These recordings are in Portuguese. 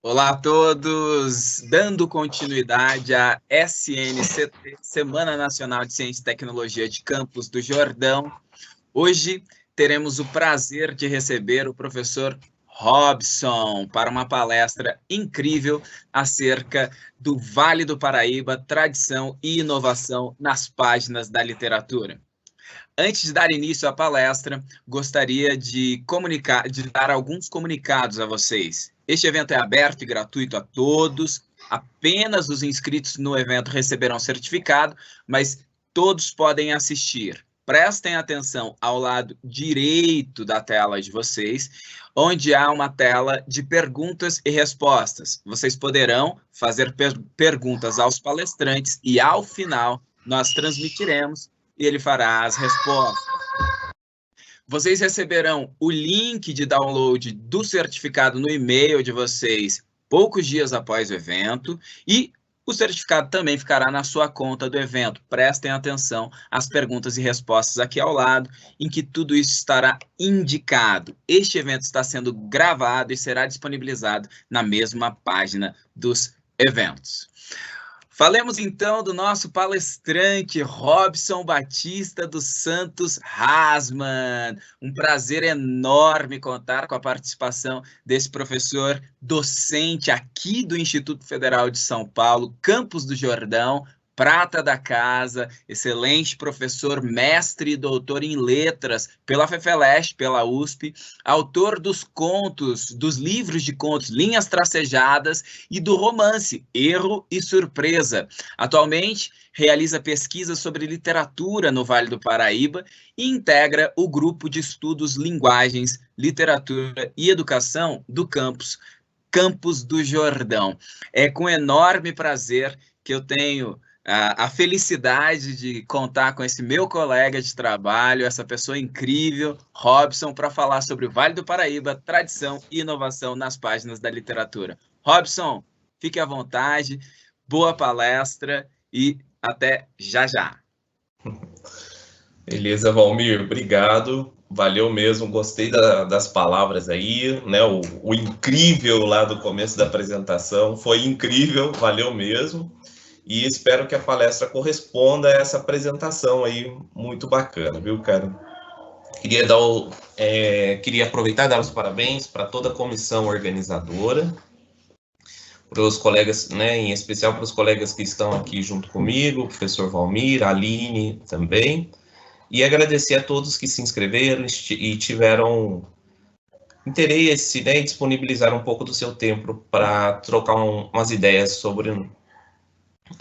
Olá a todos! Dando continuidade à SNCT, Semana Nacional de Ciência e Tecnologia de Campos do Jordão, hoje teremos o prazer de receber o professor Robson para uma palestra incrível acerca do Vale do Paraíba, tradição e inovação nas páginas da literatura. Antes de dar início à palestra, gostaria de dar alguns comunicados a vocês. Este evento é aberto e gratuito a todos. Apenas os inscritos no evento receberão certificado, mas todos podem assistir. Prestem atenção ao lado direito da tela de vocês, onde há uma tela de perguntas e respostas. Vocês poderão fazer perguntas aos palestrantes e, ao final, nós transmitiremos e ele fará as respostas. Vocês receberão o link de download do certificado no e-mail de vocês poucos dias após o evento e o certificado também ficará na sua conta do evento. Prestem atenção às perguntas e respostas aqui ao lado, em que tudo isso estará indicado. Este evento está sendo gravado e será disponibilizado na mesma página dos eventos. Falemos então do nosso palestrante Robson Batista dos Santos Rasman. Um prazer enorme contar com a participação desse professor docente aqui do Instituto Federal de São Paulo, Campos do Jordão, prata da casa, excelente professor, mestre e doutor em letras pela FEFELESH, pela USP, autor dos contos, dos livros de contos Linhas Tracejadas e do romance Erro e Surpresa. Atualmente, realiza pesquisas sobre literatura no Vale do Paraíba e integra o grupo de estudos Linguagens, Literatura e Educação do Campos do Jordão. É com enorme prazer que eu tenho a felicidade de contar com esse meu colega de trabalho, essa pessoa incrível, Robson, para falar sobre o Vale do Paraíba, tradição e inovação nas páginas da literatura. Robson, fique à vontade, boa palestra e até já já. Beleza, Valmir, obrigado, valeu mesmo, gostei das palavras aí, né, o incrível lá do começo da apresentação, foi incrível, valeu mesmo. E espero que a palestra corresponda a essa apresentação aí, muito bacana, viu, cara? Queria aproveitar e dar os parabéns para toda a comissão organizadora, para os colegas, né, em especial para os colegas que estão aqui junto comigo, o professor Valmir, a Aline também, e agradecer a todos que se inscreveram e tiveram interesse, né, e disponibilizaram um pouco do seu tempo para trocar umas ideias sobre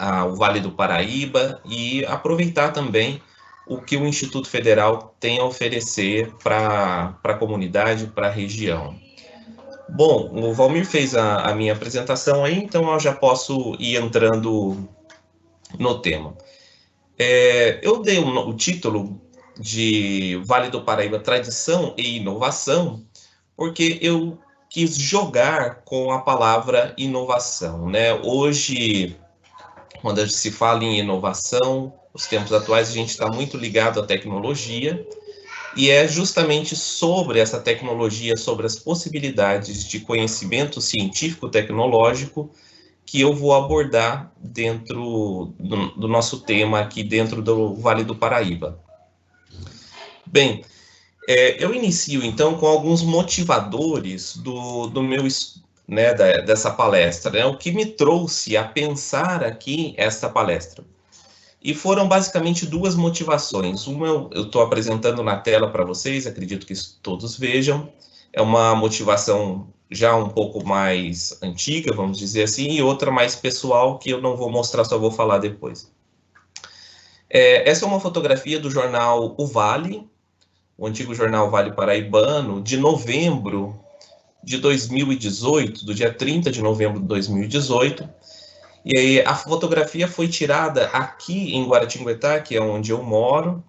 o Vale do Paraíba e aproveitar também o que o Instituto Federal tem a oferecer para a comunidade, para a região. Bom, o Valmir fez a minha apresentação aí, então eu já posso ir entrando no tema. Eu dei o título de Vale do Paraíba, Tradição e Inovação, porque eu quis jogar com a palavra inovação, né? Hoje, quando se fala em inovação, nos tempos atuais, a gente está muito ligado à tecnologia, e é justamente sobre essa tecnologia, sobre as possibilidades de conhecimento científico-tecnológico, que eu vou abordar dentro do nosso tema aqui dentro do Vale do Paraíba. Bem, eu inicio então com alguns motivadores do meu estudo, né, dessa palestra, né, o que me trouxe a pensar aqui esta palestra. E foram basicamente duas motivações. Uma eu estou apresentando na tela para vocês, acredito que todos vejam. É uma motivação já um pouco mais antiga, vamos dizer assim, e outra mais pessoal, que eu não vou mostrar, só vou falar depois. Essa é uma fotografia do jornal O Vale, o antigo jornal Vale Paraibano, de novembro de 2018, do dia 30 de novembro de 2018, e aí a fotografia foi tirada aqui em Guaratinguetá, que é onde eu moro,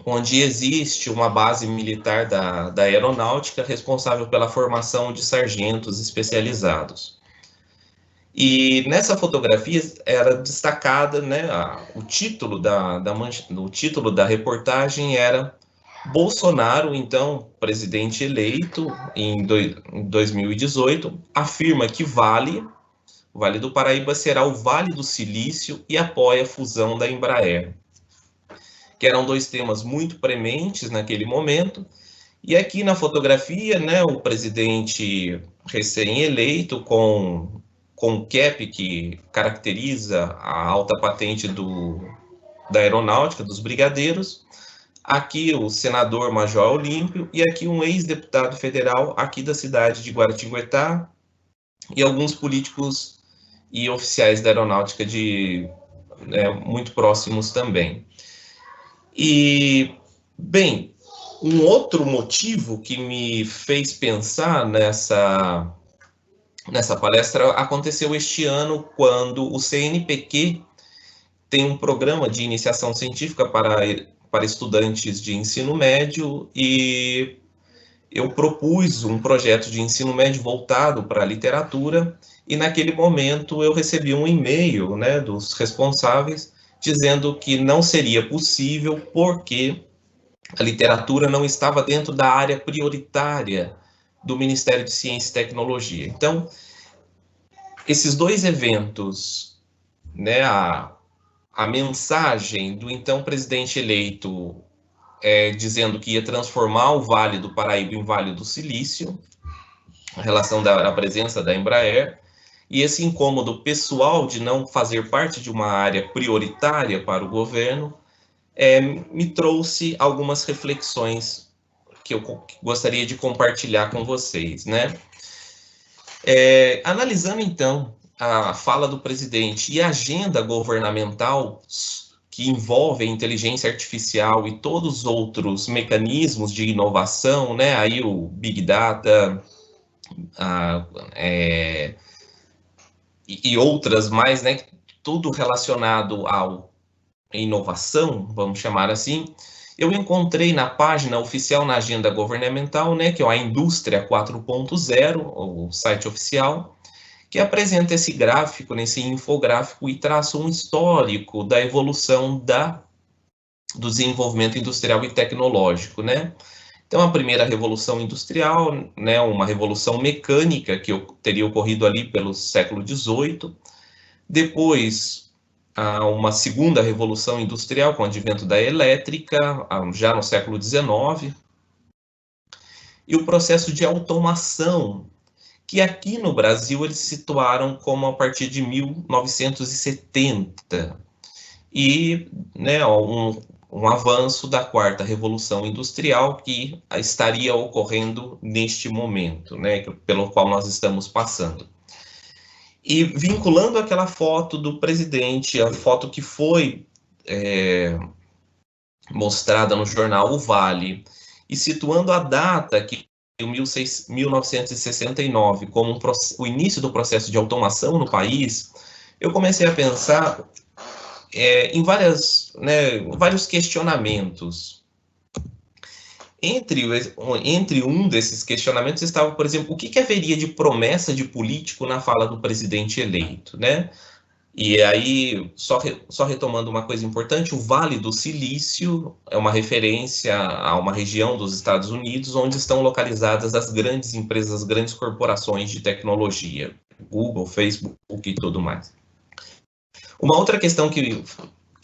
onde existe uma base militar da aeronáutica responsável pela formação de sargentos especializados. E nessa fotografia era destacada, né, o título da reportagem era Bolsonaro, então, presidente eleito em 2018, afirma que o Vale do Paraíba será o Vale do Silício e apoia a fusão da Embraer, que eram dois temas muito prementes naquele momento. E aqui na fotografia, né, o presidente recém-eleito com o cap que caracteriza a alta patente da aeronáutica, dos brigadeiros. Aqui o senador Major Olímpio e aqui um ex-deputado federal aqui da cidade de Guaratinguetá e alguns políticos e oficiais da aeronáutica muito próximos também. E, bem, um outro motivo que me fez pensar nessa palestra aconteceu este ano, quando o CNPq tem um programa de iniciação científica para estudantes de ensino médio, e eu propus um projeto de ensino médio voltado para a literatura, e naquele momento eu recebi um e-mail, né, dos responsáveis, dizendo que não seria possível porque a literatura não estava dentro da área prioritária do Ministério de Ciência e Tecnologia. Então, esses dois eventos, né, a mensagem do então presidente eleito dizendo que ia transformar o Vale do Paraíba em Vale do Silício, a relação da presença da Embraer, e esse incômodo pessoal de não fazer parte de uma área prioritária para o governo, me trouxe algumas reflexões que eu gostaria de compartilhar com vocês, né? Analisando, então, a fala do presidente e a agenda governamental que envolve a inteligência artificial e todos os outros mecanismos de inovação, né? Aí o Big Data e outras mais, né? Tudo relacionado à inovação, vamos chamar assim. Eu encontrei na página oficial, na agenda governamental, né, que é a Indústria 4.0, o site oficial, que apresenta esse gráfico, nesse infográfico, e traça um histórico da evolução do desenvolvimento industrial e tecnológico, né? Então, a primeira revolução industrial, né, uma revolução mecânica que teria ocorrido ali pelo século XVIII. Depois, uma segunda revolução industrial com o advento da elétrica, já no século XIX. E o processo de automação, que aqui no Brasil eles situaram como a partir de 1970. E, né, um avanço da quarta revolução industrial que estaria ocorrendo neste momento, né, pelo qual nós estamos passando. E vinculando aquela foto do presidente, a foto que foi mostrada no jornal O Vale, e situando a data que 1969 como o início do processo de automação no país, eu comecei a pensar em vários questionamentos. Entre um desses questionamentos estava, por exemplo, o que haveria de promessa de político na fala do presidente eleito, né? E aí, só retomando uma coisa importante, o Vale do Silício é uma referência a uma região dos Estados Unidos onde estão localizadas as grandes empresas, as grandes corporações de tecnologia, Google, Facebook e tudo mais. Uma outra questão que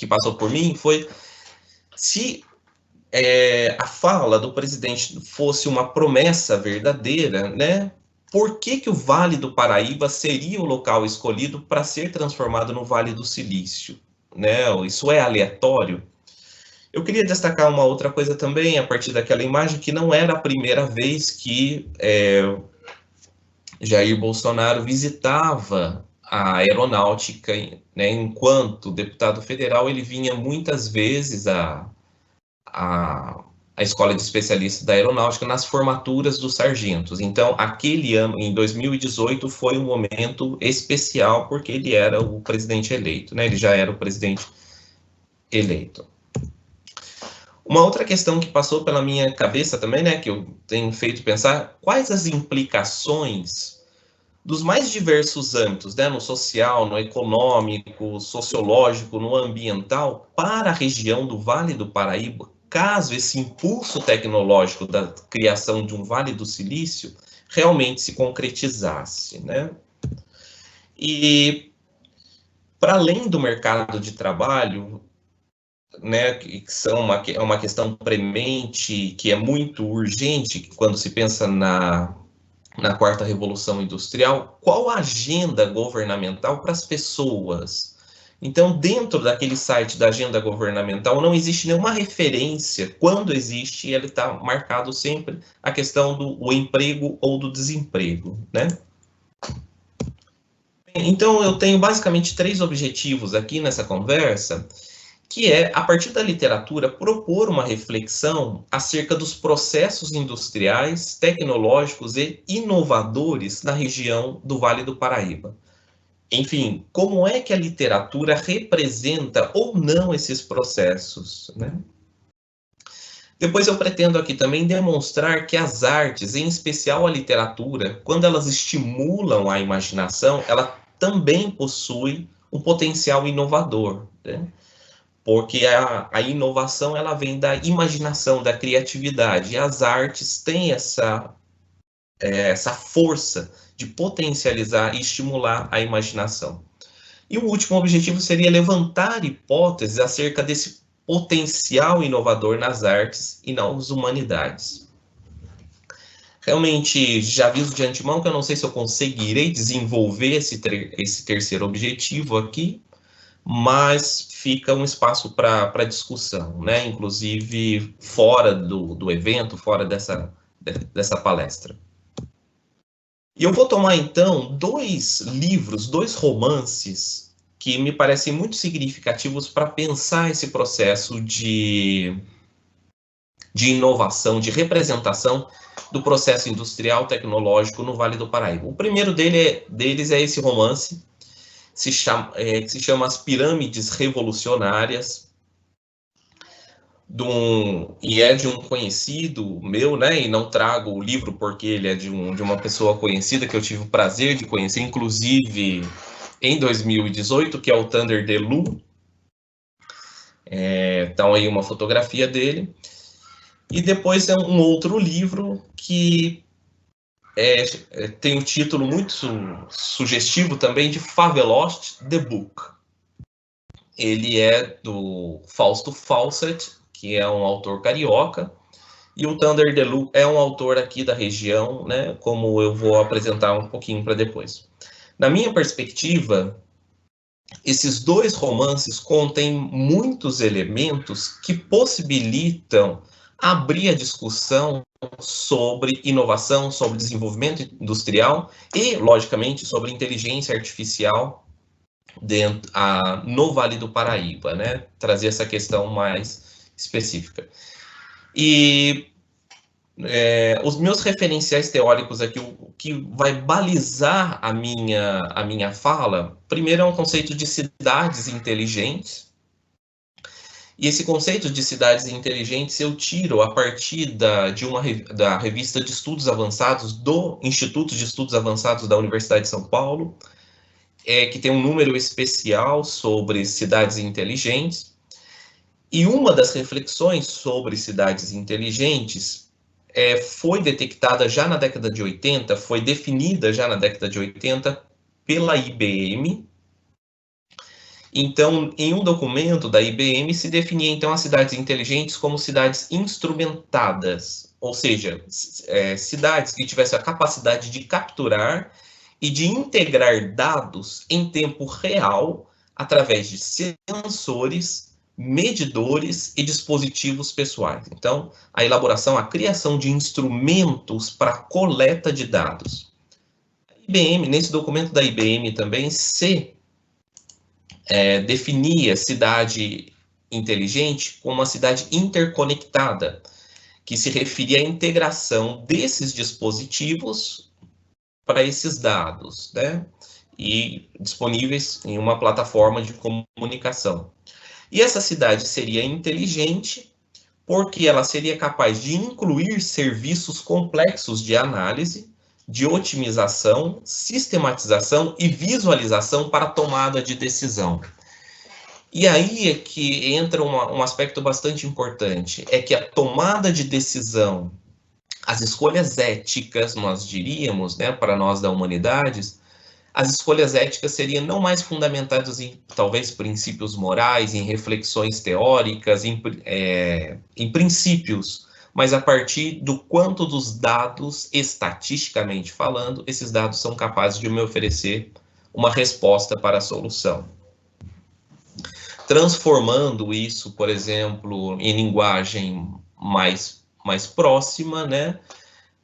passou por mim foi se a fala do presidente fosse uma promessa verdadeira, né? Por que o Vale do Paraíba seria o local escolhido para ser transformado no Vale do Silício, né? Isso é aleatório? Eu queria destacar uma outra coisa também, a partir daquela imagem, que não era a primeira vez que Jair Bolsonaro visitava a aeronáutica, né? Enquanto deputado federal, ele vinha muitas vezes a Escola de Especialistas da Aeronáutica nas formaturas dos sargentos. Então, aquele ano, em 2018, foi um momento especial, porque ele era o presidente eleito, né? Ele já era o presidente eleito. Uma outra questão que passou pela minha cabeça também, né, que eu tenho feito pensar, quais as implicações dos mais diversos âmbitos, né, no social, no econômico, sociológico, no ambiental, para a região do Vale do Paraíba, caso esse impulso tecnológico da criação de um Vale do Silício realmente se concretizasse, né? E, para além do mercado de trabalho, né, que é uma questão premente, que é muito urgente quando se pensa na quarta revolução industrial, qual a agenda governamental para as pessoas? Então, dentro daquele site da agenda governamental, não existe nenhuma referência. Quando existe, ele está marcado sempre a questão do emprego ou do desemprego, né? Então, eu tenho basicamente 3 objetivos aqui nessa conversa, que é, a partir da literatura, propor uma reflexão acerca dos processos industriais, tecnológicos e inovadores na região do Vale do Paraíba. Enfim, como é que a literatura representa ou não esses processos, né? Depois eu pretendo aqui também demonstrar que as artes, em especial a literatura, quando elas estimulam a imaginação, ela também possui um potencial inovador, né? Porque a inovação ela vem da imaginação, da criatividade, e as artes têm essa força de potencializar e estimular a imaginação. E o último objetivo seria levantar hipóteses acerca desse potencial inovador nas artes e nas humanidades. Realmente, já aviso de antemão que eu não sei se eu conseguirei desenvolver esse terceiro objetivo aqui, mas fica um espaço para discussão, né? Inclusive fora do evento, fora dessa palestra. E eu vou tomar, então, 2 livros, 2 romances, que me parecem muito significativos para pensar esse processo de inovação, de representação do processo industrial tecnológico no Vale do Paraíba. O primeiro deles é esse romance, que se chama As Pirâmides Revolucionárias, e é de um conhecido meu, né? E não trago o livro porque ele é de uma pessoa conhecida que eu tive o prazer de conhecer, inclusive em 2018, que é o Thunder DeLu. Então aí uma fotografia dele. E depois é um outro livro que tem um título muito sugestivo também, de Favelost, The Book. Ele é do Fausto Fawcett, que é um autor carioca, e o Thunder DeLu é um autor aqui da região, né, como eu vou apresentar um pouquinho para depois. Na minha perspectiva, esses 2 romances contêm muitos elementos que possibilitam abrir a discussão sobre inovação, sobre desenvolvimento industrial e, logicamente, sobre inteligência artificial no Vale do Paraíba, né? Trazer essa questão mais específica. E os meus referenciais teóricos aqui, o que vai balizar a minha fala, primeiro é um conceito de cidades inteligentes. E esse conceito de cidades inteligentes eu tiro a partir da revista de estudos avançados do Instituto de Estudos Avançados da Universidade de São Paulo, que tem um número especial sobre cidades inteligentes. E uma das reflexões sobre cidades inteligentes foi detectada já na década de 80, foi definida já na década de 80 pela IBM. Então, em um documento da IBM, se definia, então, as cidades inteligentes como cidades instrumentadas, ou seja, cidades que tivessem a capacidade de capturar e de integrar dados em tempo real através de sensores, medidores e dispositivos pessoais. Então, a elaboração, a criação de instrumentos para coleta de dados. A IBM, nesse documento da IBM também, definia cidade inteligente como uma cidade interconectada, que se referia à integração desses dispositivos para esses dados, né? E disponíveis em uma plataforma de comunicação. E essa cidade seria inteligente porque ela seria capaz de incluir serviços complexos de análise, de otimização, sistematização e visualização para a tomada de decisão. E aí é que entra um aspecto bastante importante, é que a tomada de decisão, as escolhas éticas, nós diríamos, né, para nós da humanidades, as escolhas éticas seriam não mais fundamentadas em, talvez, princípios morais, em reflexões teóricas, em princípios, mas a partir do quanto dos dados, estatisticamente falando, esses dados são capazes de me oferecer uma resposta para a solução. Transformando isso, por exemplo, em linguagem mais próxima, né?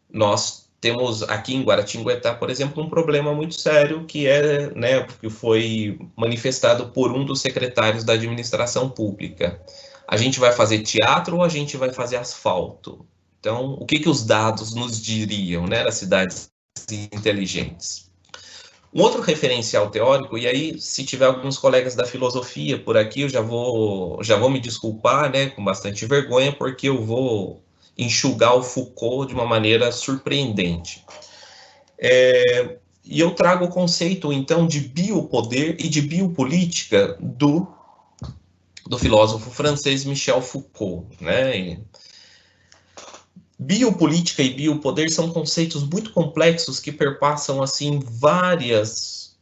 Nós temos aqui em Guaratinguetá, por exemplo, um problema muito sério que né, que foi manifestado por um dos secretários da administração pública. A gente vai fazer teatro ou a gente vai fazer asfalto? Então, o que os dados nos diriam, né, das cidades inteligentes? Um outro referencial teórico, e aí, se tiver alguns colegas da filosofia por aqui, eu já vou me desculpar, né, com bastante vergonha, porque eu vou enxugar o Foucault de uma maneira surpreendente. E eu trago o conceito, então, de biopoder e de biopolítica do filósofo francês Michel Foucault, né? Biopolítica e biopoder são conceitos muito complexos que perpassam, assim, vários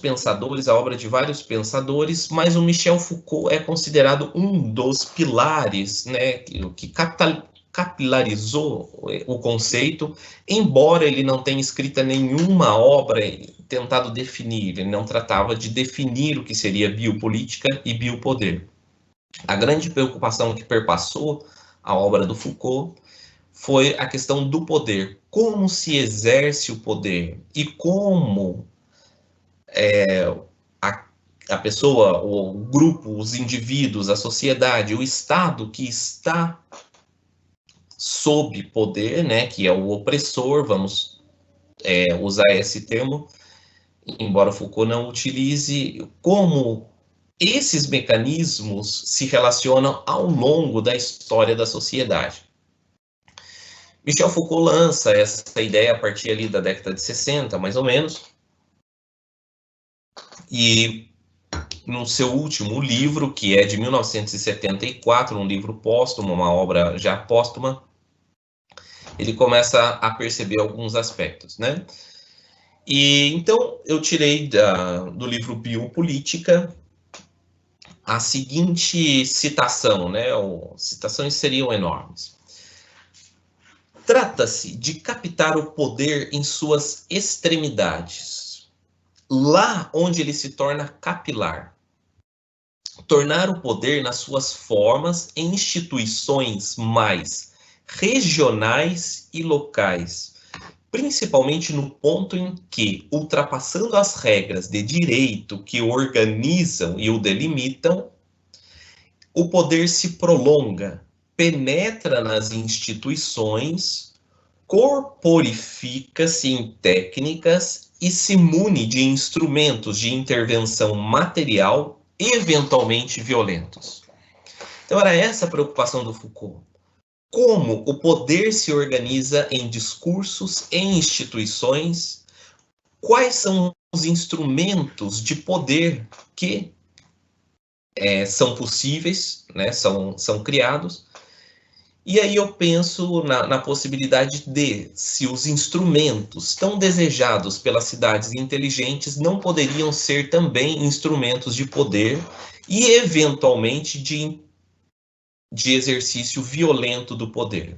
pensadores, a obra de vários pensadores, mas o Michel Foucault é considerado um dos pilares, né, que capilarizou o conceito, embora ele não tenha escrito nenhuma obra tentado definir, ele não tratava de definir o que seria biopolítica e biopoder. A grande preocupação que perpassou a obra do Foucault foi a questão do poder, como se exerce o poder e como a pessoa, o grupo, os indivíduos, a sociedade, o Estado que está sob poder, né, que é o opressor, vamos usar esse termo, embora Foucault não utilize, como esses mecanismos se relacionam ao longo da história da sociedade. Michel Foucault lança essa ideia a partir ali da década de 60, mais ou menos, e no seu último livro, que é de 1974, um livro póstumo, uma obra já póstuma, ele começa a perceber alguns aspectos, né? E então eu tirei do livro Biopolítica a seguinte citação, né? Citações seriam enormes. Trata-se de captar o poder em suas extremidades, lá onde ele se torna capilar. Tornar o poder nas suas formas em instituições mais regionais e locais, principalmente no ponto em que, ultrapassando as regras de direito que o organizam e o delimitam, o poder se prolonga, penetra nas instituições, corporifica-se em técnicas e se mune de instrumentos de intervenção material, eventualmente violentos. Então era essa a preocupação do Foucault. Como o poder se organiza em discursos, em instituições, quais são os instrumentos de poder que são possíveis, né, são criados, e aí eu penso na possibilidade de, se os instrumentos tão desejados pelas cidades inteligentes não poderiam ser também instrumentos de poder e, eventualmente, de exercício violento do poder.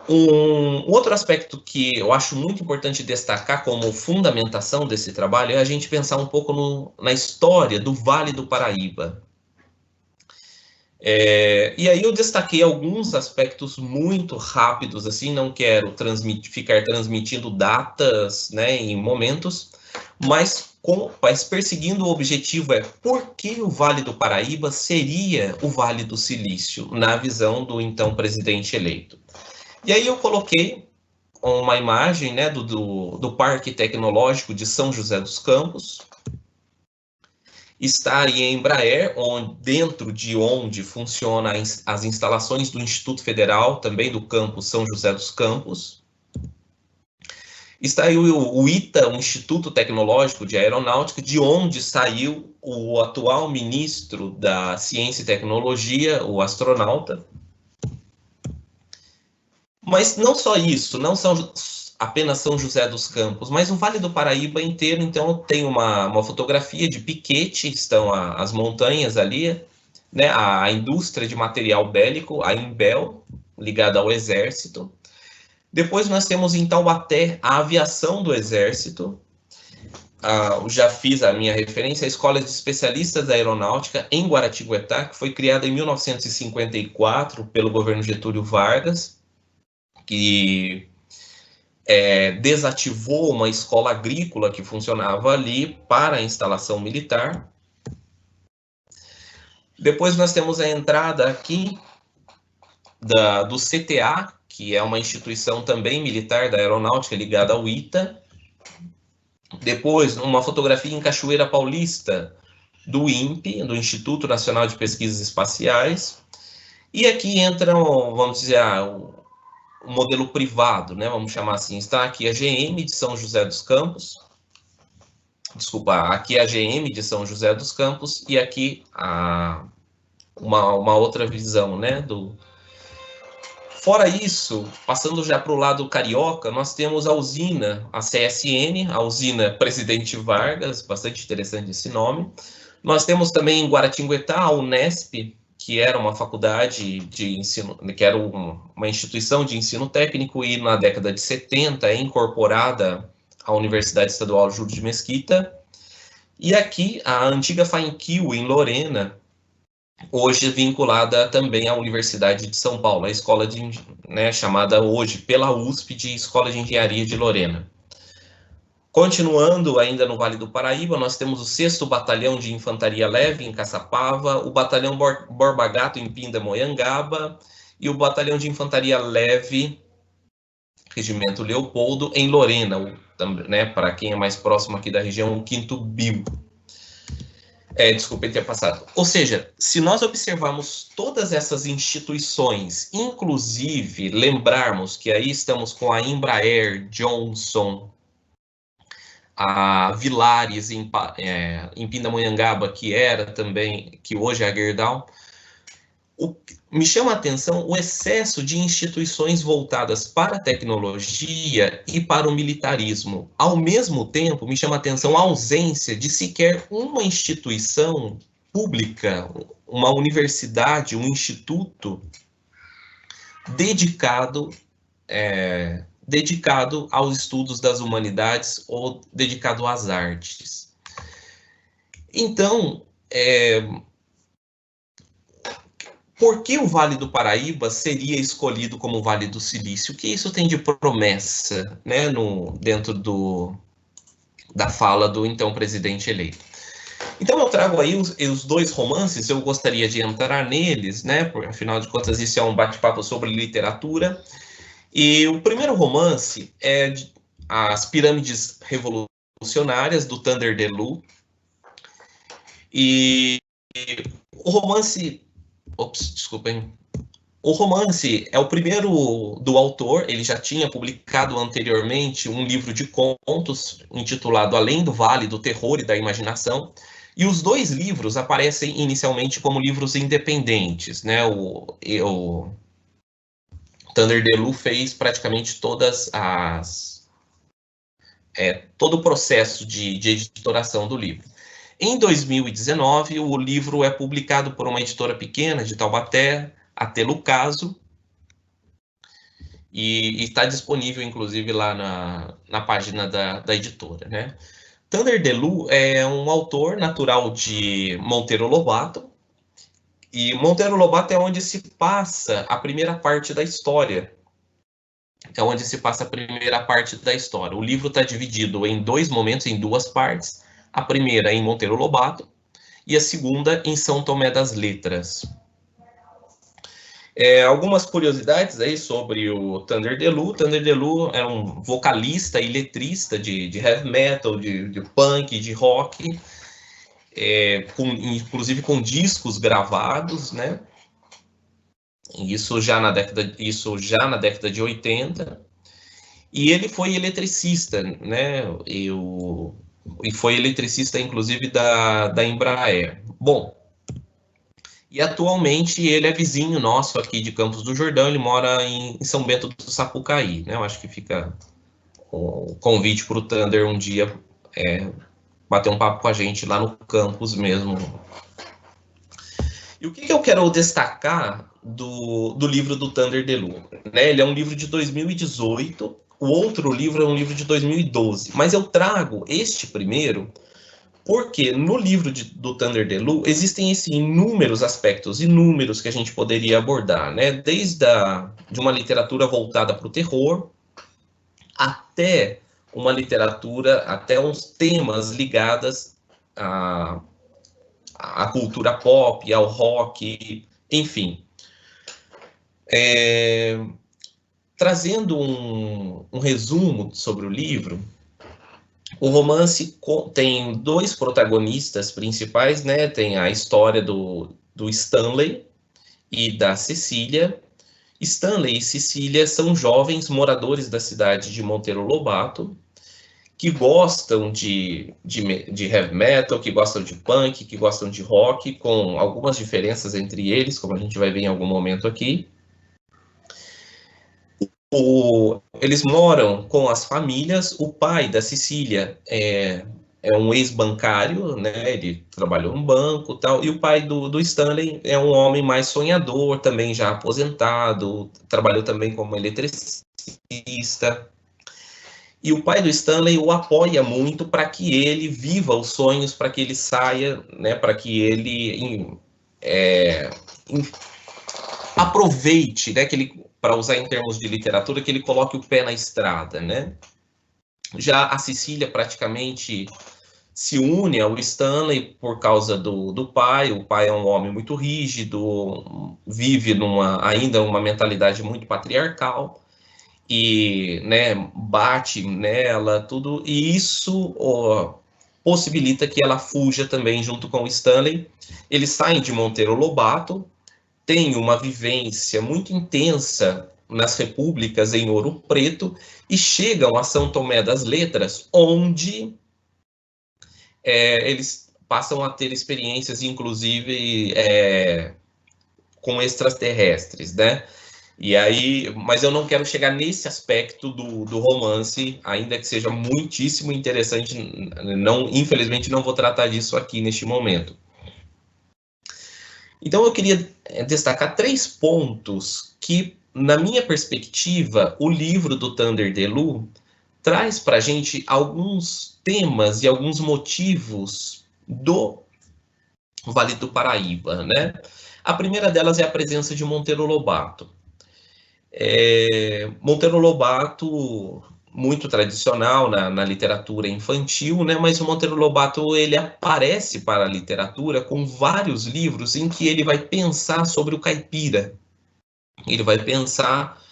Um outro aspecto que eu acho muito importante destacar como fundamentação desse trabalho é a gente pensar um pouco na história do Vale do Paraíba. E aí eu destaquei alguns aspectos muito rápidos, assim, não quero ficar transmitindo datas, né, em momentos, mas perseguindo o objetivo por que o Vale do Paraíba seria o Vale do Silício, na visão do então presidente eleito. E aí eu coloquei uma imagem, né, do Parque Tecnológico de São José dos Campos. Está aí em Embraer, dentro de onde funcionam as instalações do Instituto Federal, também do campus São José dos Campos. Está aí o ITA, o Instituto Tecnológico de Aeronáutica, de onde saiu o atual ministro da Ciência e Tecnologia, o astronauta. Mas não só isso, não são apenas São José dos Campos, mas o Vale do Paraíba inteiro. Então tem uma fotografia de Piquete, estão as montanhas ali, né, a indústria de material bélico, a Imbel, ligada ao Exército. Depois nós temos em Taubaté a aviação do Exército. Já fiz a minha referência, a Escola de Especialistas da Aeronáutica em Guaratinguetá, que foi criada em 1954 pelo governo Getúlio Vargas, que desativou uma escola agrícola que funcionava ali para a instalação militar. Depois nós temos a entrada aqui do CTA, que é uma instituição também militar da aeronáutica ligada ao ITA. Depois, uma fotografia em Cachoeira Paulista, do INPE, do Instituto Nacional de Pesquisas Espaciais. E aqui entram, vamos dizer, o modelo privado, né? Vamos chamar assim. Está aqui a GM de São José dos Campos. Desculpa, aqui a GM de São José dos Campos e aqui uma outra visão, né? Fora isso, passando já para o lado carioca, nós temos a usina, a CSN, a usina Presidente Vargas, bastante interessante esse nome. Nós temos também em Guaratinguetá a Unesp, que era uma faculdade de ensino, que era uma instituição de ensino técnico e na década de 70 é incorporada à Universidade Estadual Júlio de Mesquita. E aqui a antiga FAENQUIL, em Lorena, hoje vinculada também à Universidade de São Paulo, a escola chamada hoje pela USP de Escola de Engenharia de Lorena. Continuando ainda no Vale do Paraíba, nós temos o 6º Batalhão de Infantaria Leve em Caçapava, o Batalhão Borba Gato em Pindamonhangaba e o Batalhão de Infantaria Leve, Regimento Leopoldo, em Lorena, né, para quem é mais próximo aqui da região, o 5º BIL. Desculpa ter passado. Ou seja, se nós observarmos todas essas instituições, inclusive lembrarmos que aí estamos com a Embraer, Johnson, a Vilares em Pindamonhangaba, que hoje é a Gerdau, me chama a atenção o excesso de instituições voltadas para a tecnologia e para o militarismo. Ao mesmo tempo, me chama a atenção a ausência de sequer uma instituição pública, uma universidade, um instituto dedicado aos estudos das humanidades ou dedicado às artes. Então, por que o Vale do Paraíba seria escolhido como o Vale do Silício? O que isso tem de promessa, né, dentro da fala do então presidente eleito? Então eu trago aí os 2 romances, eu gostaria de entrar neles, né, porque afinal de contas isso é um bate-papo sobre literatura. E o primeiro romance é As Pirâmides Revolucionárias, do Thunder DeLue. E o romance... desculpem. O romance é o primeiro do autor, ele já tinha publicado anteriormente um livro de contos intitulado Além do Vale do Terror e da Imaginação, e os 2 livros aparecem inicialmente como livros independentes, né? O Thunder DeLue fez praticamente todo o processo de editoração do livro. Em 2019, o livro é publicado por uma editora pequena de Taubaté, a Telucaso, e está disponível, inclusive, lá na página da editora, né? Thunder DeLue é um autor natural de Monteiro Lobato, e Monteiro Lobato é onde se passa a primeira parte da história. O livro está dividido em 2 momentos, em 2 partes. A primeira em Monteiro Lobato e a segunda em São Tomé das Letras. Algumas curiosidades aí sobre o Thunder DeLue. Thunder DeLue é um vocalista e letrista de heavy metal, de punk, de rock, inclusive com discos gravados, né? Isso já na década de 80. E ele foi eletricista, né? E foi eletricista, inclusive, da Embraer. Bom, e atualmente ele é vizinho nosso aqui de Campos do Jordão, ele mora em São Bento do Sapucaí, né? Eu acho que fica o convite para o Thunder um dia bater um papo com a gente lá no campus mesmo. E o que eu quero destacar do livro do Thunder DeLu? Né? Ele é um livro de 2018, o outro livro é um livro de 2012, mas eu trago este primeiro porque no livro do Thunder DeLu existem inúmeros aspectos, inúmeros que a gente poderia abordar, né? Desde de uma literatura voltada para o terror, até uma literatura, até uns temas ligados à cultura pop, ao rock, enfim. Trazendo um resumo sobre o livro, o romance tem dois protagonistas principais, né? Tem a história do Stanley e da Cecília. Stanley e Cecília são jovens moradores da cidade de Monteiro Lobato, que gostam de heavy metal, que gostam de punk, que gostam de rock, com algumas diferenças entre eles, como a gente vai ver em algum momento aqui. Eles moram com as famílias. O pai da Cecília é um ex-bancário, né? Ele trabalhou no banco, tal. E o pai do Stanley é um homem mais sonhador, também já aposentado, trabalhou também como eletricista. E o pai do Stanley o apoia muito para que ele viva os sonhos, para que ele saia, né? Para que ele aproveite, né? Que ele, para usar em termos de literatura, que ele coloque o pé na estrada, né? Já a Cecília praticamente se une ao Stanley por causa do pai. O pai é um homem muito rígido, vive ainda uma mentalidade muito patriarcal e, né, bate nela, tudo, e isso possibilita que ela fuja também junto com o Stanley. Eles saem de Monteiro Lobato, tem uma vivência muito intensa nas repúblicas em Ouro Preto e chegam a São Tomé das Letras, onde eles passam a ter experiências, inclusive, com extraterrestres, né? E aí, mas eu não quero chegar nesse aspecto do romance, ainda que seja muitíssimo interessante. Infelizmente, não vou tratar disso aqui neste momento. Então, eu queria destacar 3 pontos que, na minha perspectiva, o livro do Thunder DeLu traz para a gente alguns temas e alguns motivos do Vale do Paraíba, né? A primeira delas é a presença de Monteiro Lobato. Monteiro Lobato, muito tradicional na literatura infantil, né? Mas o Monteiro Lobato, ele aparece para a literatura com vários livros em que ele vai pensar sobre o caipira. Ele vai pensar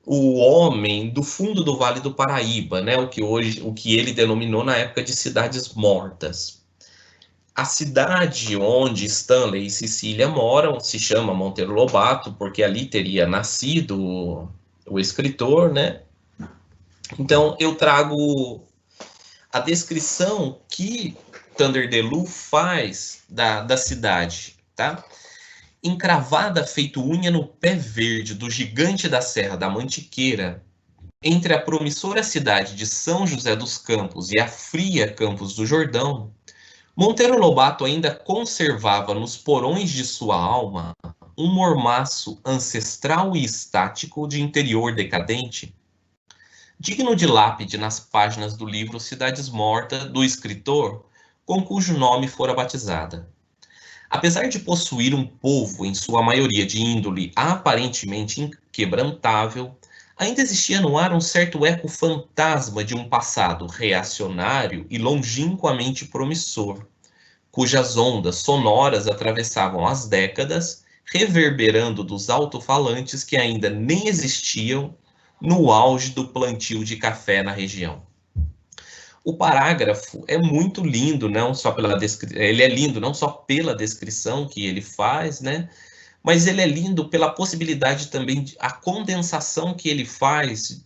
o homem do fundo do Vale do Paraíba, né? O que ele denominou na época de cidades mortas. A cidade onde Stanley e Cecília moram se chama Monteiro Lobato, porque ali teria nascido o escritor, né? Então, eu trago a descrição que Thunder DeLu faz da cidade, tá? Encravada feito unha no pé verde do gigante da Serra da Mantiqueira, entre a promissora cidade de São José dos Campos e a fria Campos do Jordão, Monteiro Lobato ainda conservava nos porões de sua alma um mormaço ancestral e estático de interior decadente, digno de lápide nas páginas do livro Cidades Mortas, do escritor, com cujo nome fora batizada. Apesar de possuir um povo, em sua maioria de índole aparentemente inquebrantável, ainda existia no ar um certo eco fantasma de um passado reacionário e longínquamente promissor, cujas ondas sonoras atravessavam as décadas, reverberando dos alto-falantes que ainda nem existiam no auge do plantio de café na região. O parágrafo é muito lindo, não só ele é lindo não só pela descrição que ele faz, né? Mas ele é lindo pela possibilidade também a condensação que ele faz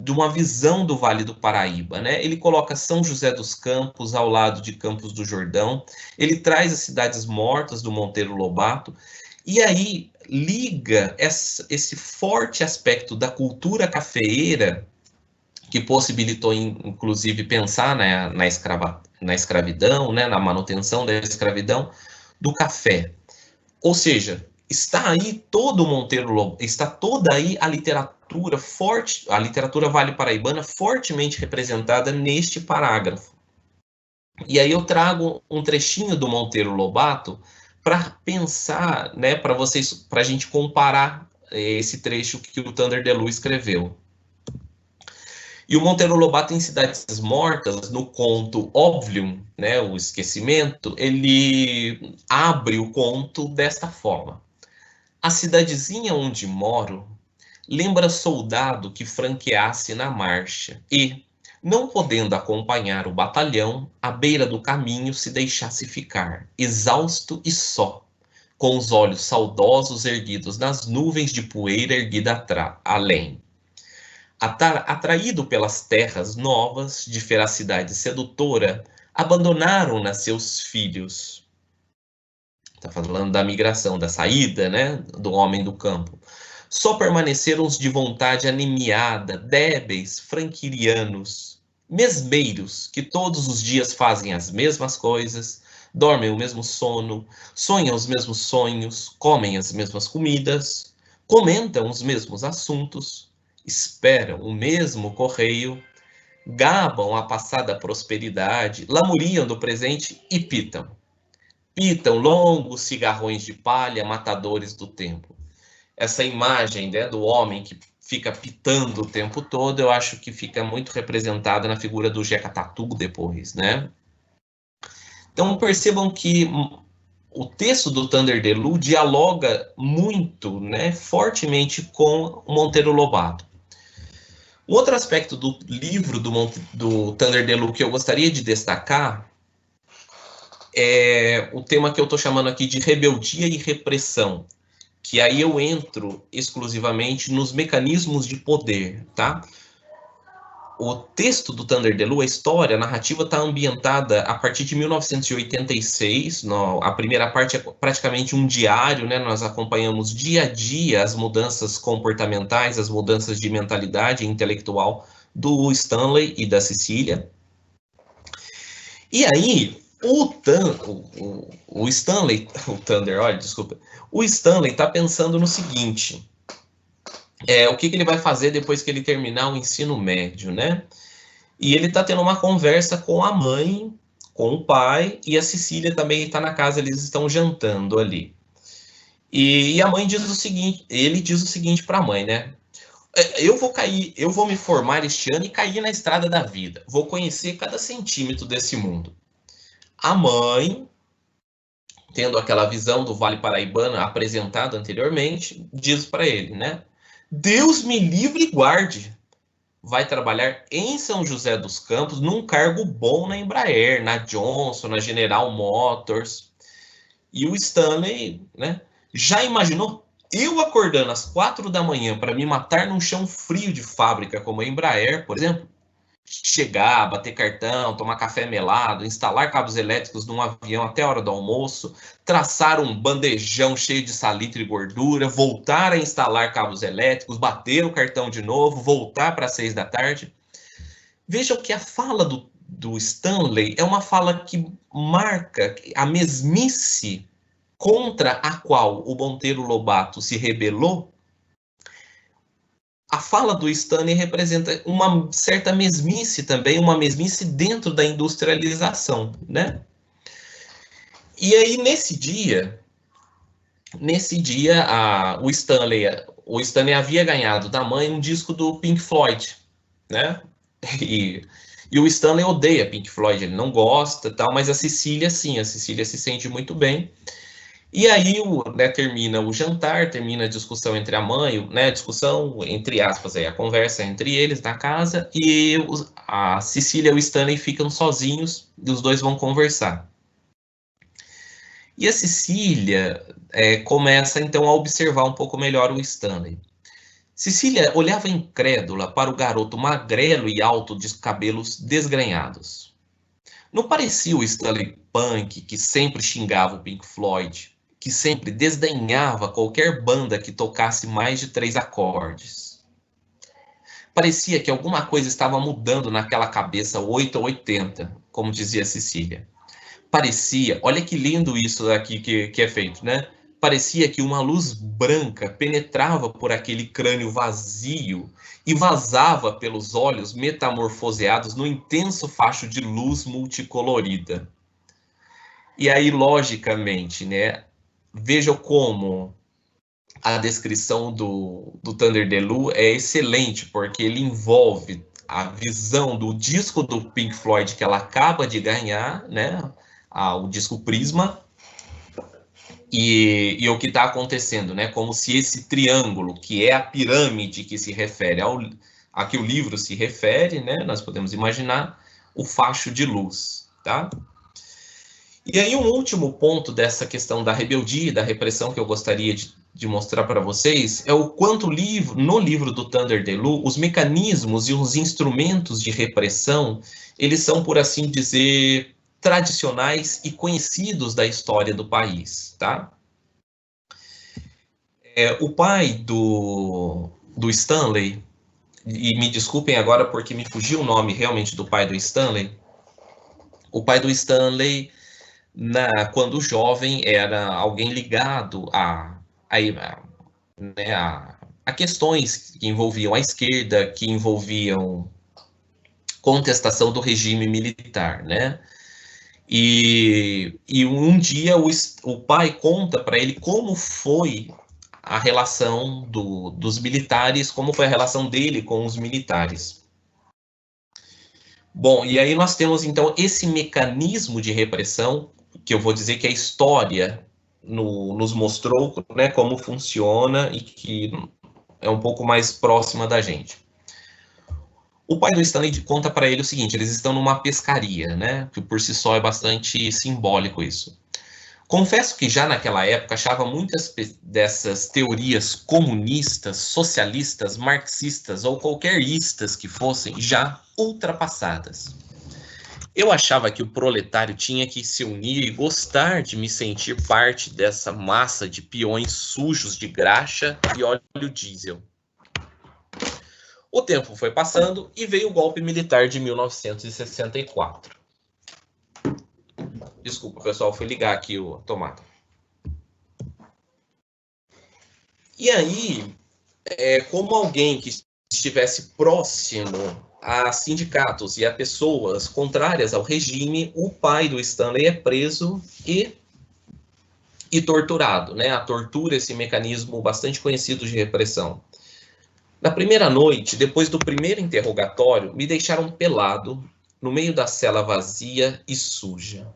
de uma visão do Vale do Paraíba, né? Ele coloca São José dos Campos ao lado de Campos do Jordão, ele traz as cidades mortas do Monteiro Lobato, e aí liga esse forte aspecto da cultura cafeeira, que possibilitou, inclusive, pensar na escravidão, né, na manutenção da escravidão, do café. Ou seja, está aí todo o Monteiro Lobato, está toda aí a literatura forte, a literatura vale-paraibana fortemente representada neste parágrafo. E aí eu trago um trechinho do Monteiro Lobato para pensar, né, para a gente comparar esse trecho que o Thunder DeLu escreveu. E o Monteiro Lobato em Cidades Mortas, no conto Óblium, né, o esquecimento, ele abre o conto desta forma. A cidadezinha onde moro lembra soldado que franqueasse na marcha e, não podendo acompanhar o batalhão, à beira do caminho se deixasse ficar, exausto e só, com os olhos saudosos erguidos nas nuvens de poeira erguida além. Atraído pelas terras novas de feracidade sedutora, abandonaram-na seus filhos. Está falando da migração, da saída, né, do homem do campo. Só permaneceram os de vontade anemiada, débeis, franquirianos, mesmeiros, que todos os dias fazem as mesmas coisas, dormem o mesmo sono, sonham os mesmos sonhos, comem as mesmas comidas, comentam os mesmos assuntos, esperam o mesmo correio, gabam a passada prosperidade, lamuriam do presente e pitam. Pitam longos cigarrões de palha, matadores do tempo. Essa imagem, né, do homem que fica pitando o tempo todo, eu acho que fica muito representada na figura do Jeca Tatu depois, né? Então percebam que o texto do Thunder DeLu dialoga muito, né, fortemente com o Monteiro Lobato. Um outro aspecto do livro do Thunder DeLu que eu gostaria de destacar é o tema que eu estou chamando aqui de rebeldia e repressão, que aí eu entro exclusivamente nos mecanismos de poder, tá? O texto do Thunder DeLu, a história, a narrativa está ambientada a partir de 1986, a primeira parte é praticamente um diário, né? Nós acompanhamos dia a dia as mudanças comportamentais, as mudanças de mentalidade intelectual do Stanley e da Cecília. E aí, o Stanley, o Thunder, olha, desculpa, o Stanley está pensando no seguinte, o que ele vai fazer depois que ele terminar o ensino médio, né? E ele está tendo uma conversa com a mãe, com o pai, e a Cecília também está na casa, eles estão jantando ali. E a mãe diz o seguinte, ele diz o seguinte para a mãe, né? Eu vou me formar este ano e cair na estrada da vida. Vou conhecer cada centímetro desse mundo. A mãe, tendo aquela visão do Vale Paraibano apresentada anteriormente, diz para ele, né? Deus me livre e guarde. Vai trabalhar em São José dos Campos num cargo bom na Embraer, na Johnson, na General Motors. E o Stanley, né? Já imaginou eu acordando às 4 da manhã para me matar num chão frio de fábrica como a Embraer, por exemplo? Chegar, bater cartão, tomar café melado, instalar cabos elétricos num avião até a hora do almoço, traçar um bandejão cheio de salitre e gordura, voltar a instalar cabos elétricos, bater o cartão de novo, voltar para 6 da tarde. Vejam que a fala do Stanley é uma fala que marca a mesmice contra a qual o Monteiro Lobato se rebelou. A fala do Stanley representa uma certa mesmice também, uma mesmice dentro da industrialização, né? E aí, nesse dia, o Stanley havia ganhado da mãe um disco do Pink Floyd, né? E o Stanley odeia Pink Floyd, ele não gosta, tal, mas a Cecília, sim, a Cecília se sente muito bem. E aí, né, termina o jantar, termina a discussão entre a mãe, né, discussão, entre aspas, aí, a conversa entre eles na casa, e a Cecília e o Stanley ficam sozinhos, e os dois vão conversar. E a Cecília começa, então, a observar um pouco melhor o Stanley. Cecília olhava incrédula para o garoto magrelo e alto de cabelos desgrenhados. Não parecia o Stanley Punk que sempre xingava o Pink Floyd, que sempre desdenhava qualquer banda que tocasse mais de 3 acordes. Parecia que alguma coisa estava mudando naquela cabeça 8 ou 80, como dizia Cecília. Parecia, olha que lindo isso aqui que é feito, né? Parecia que uma luz branca penetrava por aquele crânio vazio e vazava pelos olhos metamorfoseados no intenso facho de luz multicolorida. E aí, logicamente, né? Vejam como a descrição do Thunder the Lou é excelente, porque ele envolve a visão do disco do Pink Floyd que ela acaba de ganhar, né? O disco Prisma, e o que está acontecendo, né? Como se esse triângulo, que é a pirâmide que se refere a que o livro se refere, né? Nós podemos imaginar o facho de luz, tá? E aí um último ponto dessa questão da rebeldia, da repressão que eu gostaria de mostrar para vocês é o quanto no livro do Thunder the Lou, os mecanismos e os instrumentos de repressão, eles são, por assim dizer, tradicionais e conhecidos da história do país, tá? O pai do Stanley, e me desculpem agora porque me fugiu o nome realmente do pai do Stanley, o pai do Stanley, quando jovem, era alguém ligado a questões que envolviam a esquerda, que envolviam contestação do regime militar, né? E um dia o pai conta para ele como foi a relação dos militares, como foi a relação dele com os militares. Bom, e aí nós temos então esse mecanismo de repressão, que eu vou dizer que a história nos mostrou, né, como funciona e que é um pouco mais próxima da gente. O pai do Stanley conta para ele o seguinte: eles estão numa pescaria, né? Que por si só é bastante simbólico isso. Confesso que já naquela época achava muitas dessas teorias comunistas, socialistas, marxistas ou qualquer istas que fossem já ultrapassadas. Eu achava que o proletário tinha que se unir e gostar de me sentir parte dessa massa de peões sujos de graxa e óleo diesel. O tempo foi passando e veio o golpe militar de 1964. Desculpa, pessoal, fui ligar aqui a tomada. E aí, como alguém que estivesse próximo a sindicatos e a pessoas contrárias ao regime, o pai do Stanley é preso e torturado, né? A tortura é esse mecanismo bastante conhecido de repressão. Na primeira noite, depois do primeiro interrogatório, me deixaram pelado no meio da cela vazia e suja.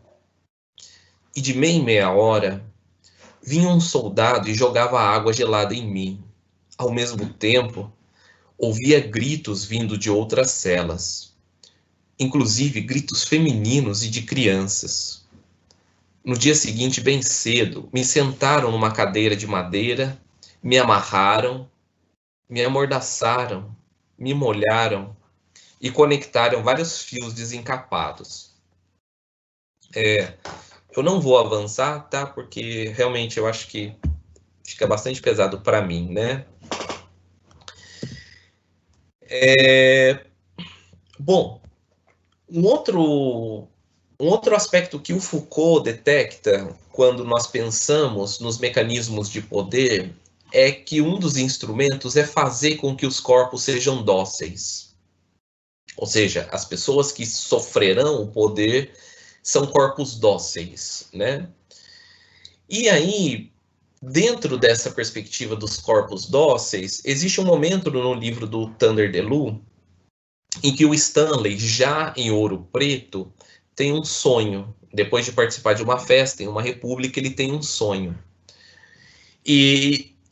E de meia em meia hora, vinha um soldado e jogava água gelada em mim. Ao mesmo tempo, ouvia gritos vindo de outras celas, inclusive gritos femininos e de crianças. No dia seguinte, bem cedo, me sentaram numa cadeira de madeira, me amarraram, me amordaçaram, me molharam e conectaram vários fios desencapados. Eu não vou avançar, tá? Porque realmente eu acho que fica bastante pesado para mim, né? Bom, um outro aspecto que o Foucault detecta quando nós pensamos nos mecanismos de poder é que um dos instrumentos é fazer com que os corpos sejam dóceis. Ou seja, as pessoas que sofrerão o poder são corpos dóceis, né? E aí, dentro dessa perspectiva dos corpos dóceis, existe um momento no livro do Thunder the Lou em que o Stanley, já em Ouro Preto, tem um sonho. Depois de participar de uma festa em uma república, ele tem um sonho.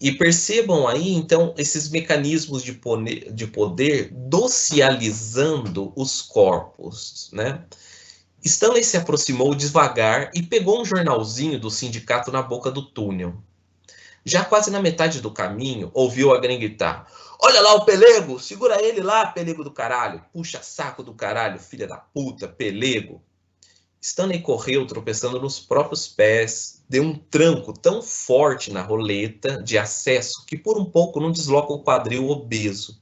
E percebam aí, então, esses mecanismos de poder docializando os corpos, né? Stanley se aproximou devagar e pegou um jornalzinho do sindicato na boca do túnel. Já quase na metade do caminho, ouviu alguém gritar: olha lá o pelego, segura ele lá, pelego do caralho, puxa saco do caralho, filha da puta, pelego. Stanley correu tropeçando nos próprios pés, deu um tranco tão forte na roleta de acesso que por um pouco não desloca o quadril obeso.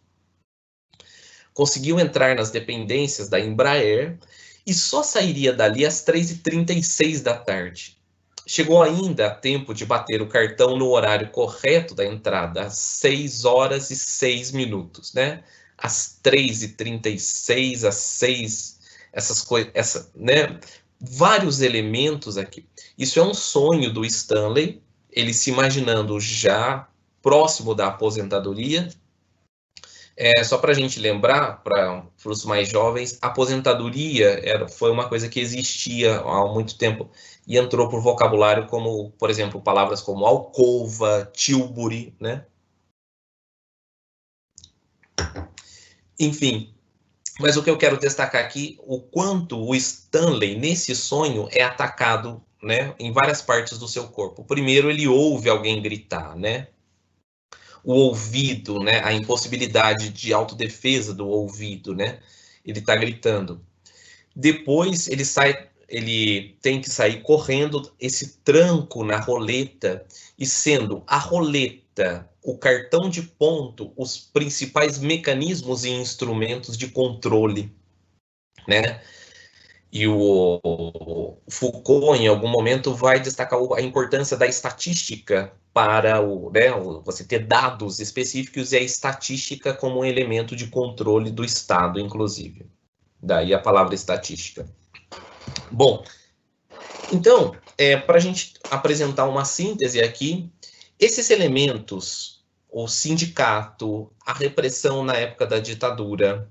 Conseguiu entrar nas dependências da Embraer e só sairia dali às 3h36 da tarde. Chegou ainda a tempo de bater o cartão no horário correto da entrada, às 6h06, né? Às 3h36, às 6, essas coisas, né? Vários elementos aqui. Isso é um sonho do Stanley, ele se imaginando já próximo da aposentadoria. Só para a gente lembrar, para os mais jovens, aposentadoria foi uma coisa que existia há muito tempo e entrou por vocabulário como, por exemplo, palavras como alcova, tilbury, né? Enfim, mas o que eu quero destacar aqui, o quanto o Stanley, nesse sonho, é atacado, né, em várias partes do seu corpo. Primeiro, ele ouve alguém gritar, né? O ouvido, né, a impossibilidade de autodefesa do ouvido, né? Ele está gritando. Depois ele tem que sair correndo, esse tranco na roleta, e sendo a roleta, o cartão de ponto, os principais mecanismos e instrumentos de controle, né? E o Foucault, em algum momento, vai destacar a importância da estatística para você ter dados específicos e a estatística como um elemento de controle do Estado, inclusive. Daí a palavra estatística. Bom, então, para a gente apresentar uma síntese aqui, esses elementos, o sindicato, a repressão na época da ditadura,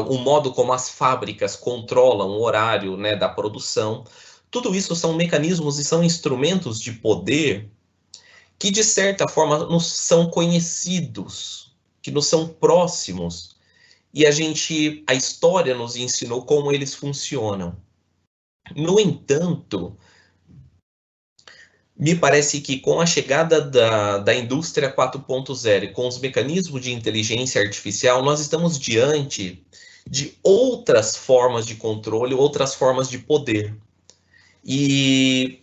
o modo como as fábricas controlam o horário, né, da produção, tudo isso são mecanismos e são instrumentos de poder que, de certa forma, nos são conhecidos, que nos são próximos, e a história nos ensinou como eles funcionam. No entanto, me parece que com a chegada da indústria 4.0 e com os mecanismos de inteligência artificial, nós estamos diante de outras formas de controle, outras formas de poder. E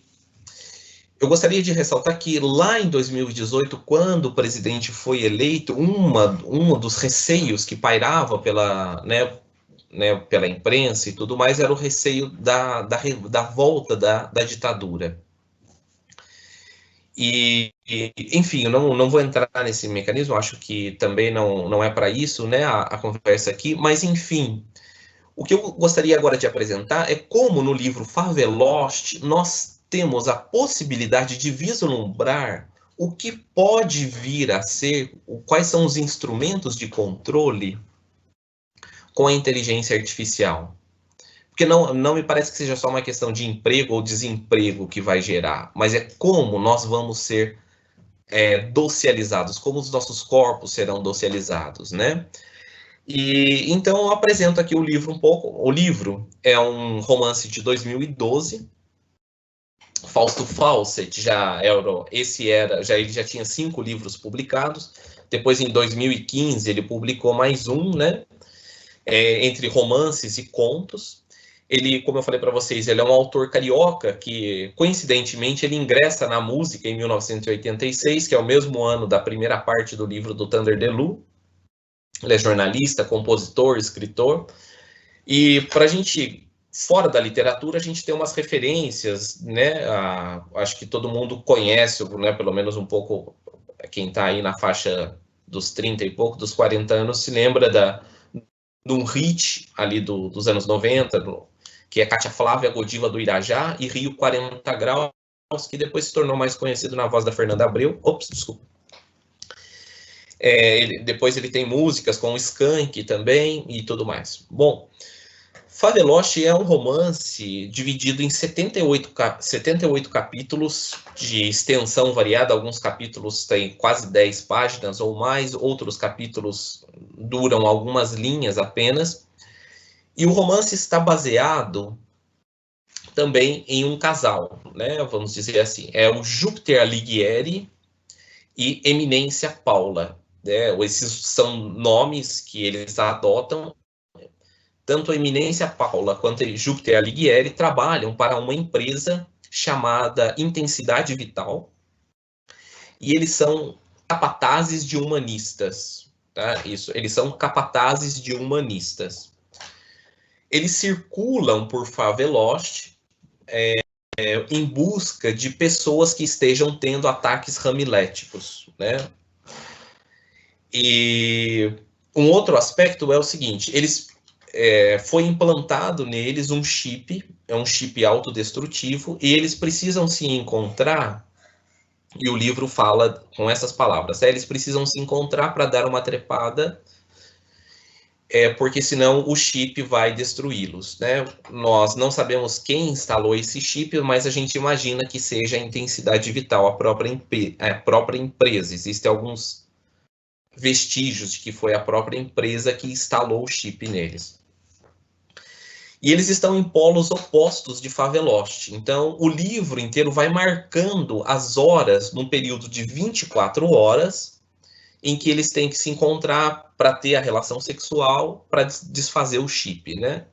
eu gostaria de ressaltar que lá em 2018, quando o presidente foi eleito, um dos receios que pairava pela imprensa e tudo mais era o receio da volta da ditadura. Enfim, eu não vou entrar nesse mecanismo, acho que também não é para isso, né, a conversa aqui, mas enfim, o que eu gostaria agora de apresentar é como no livro Favelost nós temos a possibilidade de vislumbrar o que pode vir a ser, quais são os instrumentos de controle com a inteligência artificial. Porque não me parece que seja só uma questão de emprego ou desemprego que vai gerar, mas é como nós vamos ser docilizados, como os nossos corpos serão docilizados, né? E então eu apresento aqui o livro um pouco. O livro é um romance de 2012. Fausto Fawcett ele já tinha 5 livros publicados. Depois, em 2015, ele publicou mais um, né? Entre romances e contos. Ele, como eu falei para vocês, ele é um autor carioca que, coincidentemente, ele ingressa na música em 1986, que é o mesmo ano da primeira parte do livro do Thunder DeLuc. Ele é jornalista, compositor, escritor. E para a gente, fora da literatura, a gente tem umas referências, né? Acho que todo mundo conhece, né? Pelo menos um pouco, quem está aí na faixa dos 30 e pouco, dos 40 anos, se lembra de um hit ali dos anos 90, que é Cátia Flávia, Godiva do Irajá, e Rio 40 Graus, que depois se tornou mais conhecido na voz da Fernanda Abreu. Ops, desculpa. Depois ele tem músicas com o Skank também e tudo mais. Bom, Favelost é um romance dividido em 78 capítulos de extensão variada. Alguns capítulos têm quase 10 páginas ou mais, outros capítulos duram algumas linhas apenas. E o romance está baseado também em um casal, né? Vamos dizer assim, é o Júpiter Alighieri e Eminência Paula, né? Esses são nomes que eles adotam. Tanto a Eminência Paula quanto a Júpiter Alighieri trabalham para uma empresa chamada Intensidade Vital, e eles são capatazes de humanistas, tá? Isso, eles são capatazes de humanistas. Eles circulam por Faveloste em busca de pessoas que estejam tendo ataques ramiléticos, né? E um outro aspecto é o seguinte, foi implantado neles um chip, é um chip autodestrutivo, e eles precisam se encontrar, e o livro fala com essas palavras, eles precisam se encontrar para dar uma trepada, porque senão o chip vai destruí-los, né? Nós não sabemos quem instalou esse chip, mas a gente imagina que seja a Intensidade Vital, a própria empresa. Existem alguns vestígios de que foi a própria empresa que instalou o chip neles. E eles estão em polos opostos de Faveloste. Então, o livro inteiro vai marcando as horas, num período de 24 horas, em que eles têm que se encontrar para ter a relação sexual, para desfazer o chip, né?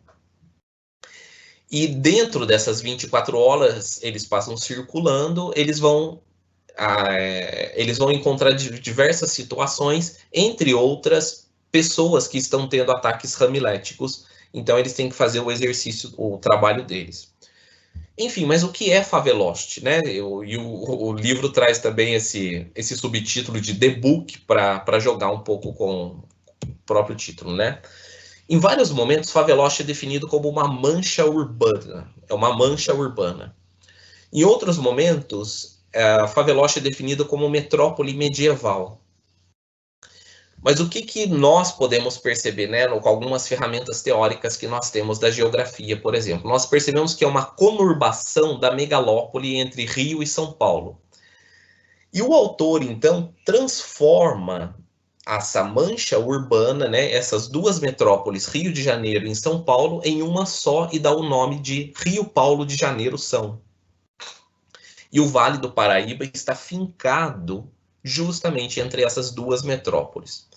E dentro dessas 24 horas, eles passam circulando, eles vão encontrar diversas situações, entre outras, pessoas que estão tendo ataques ramiléticos. Então, eles têm que fazer o exercício, o trabalho deles. Enfim, mas o que é Faveloste, né? O livro traz também esse subtítulo de The Book para jogar um pouco com o próprio título, né? Em vários momentos, Faveloste é definido como uma mancha urbana. É uma mancha urbana. Em outros momentos, Faveloste é definido como metrópole medieval. Mas o que nós podemos perceber, né, com algumas ferramentas teóricas que nós temos da geografia, por exemplo? Nós percebemos que é uma conurbação da megalópole entre Rio e São Paulo. E o autor, então, transforma essa mancha urbana, né, essas duas metrópoles, Rio de Janeiro e São Paulo, em uma só e dá o nome de Rio Paulo de Janeiro São. E o Vale do Paraíba está fincado justamente entre essas duas metrópoles.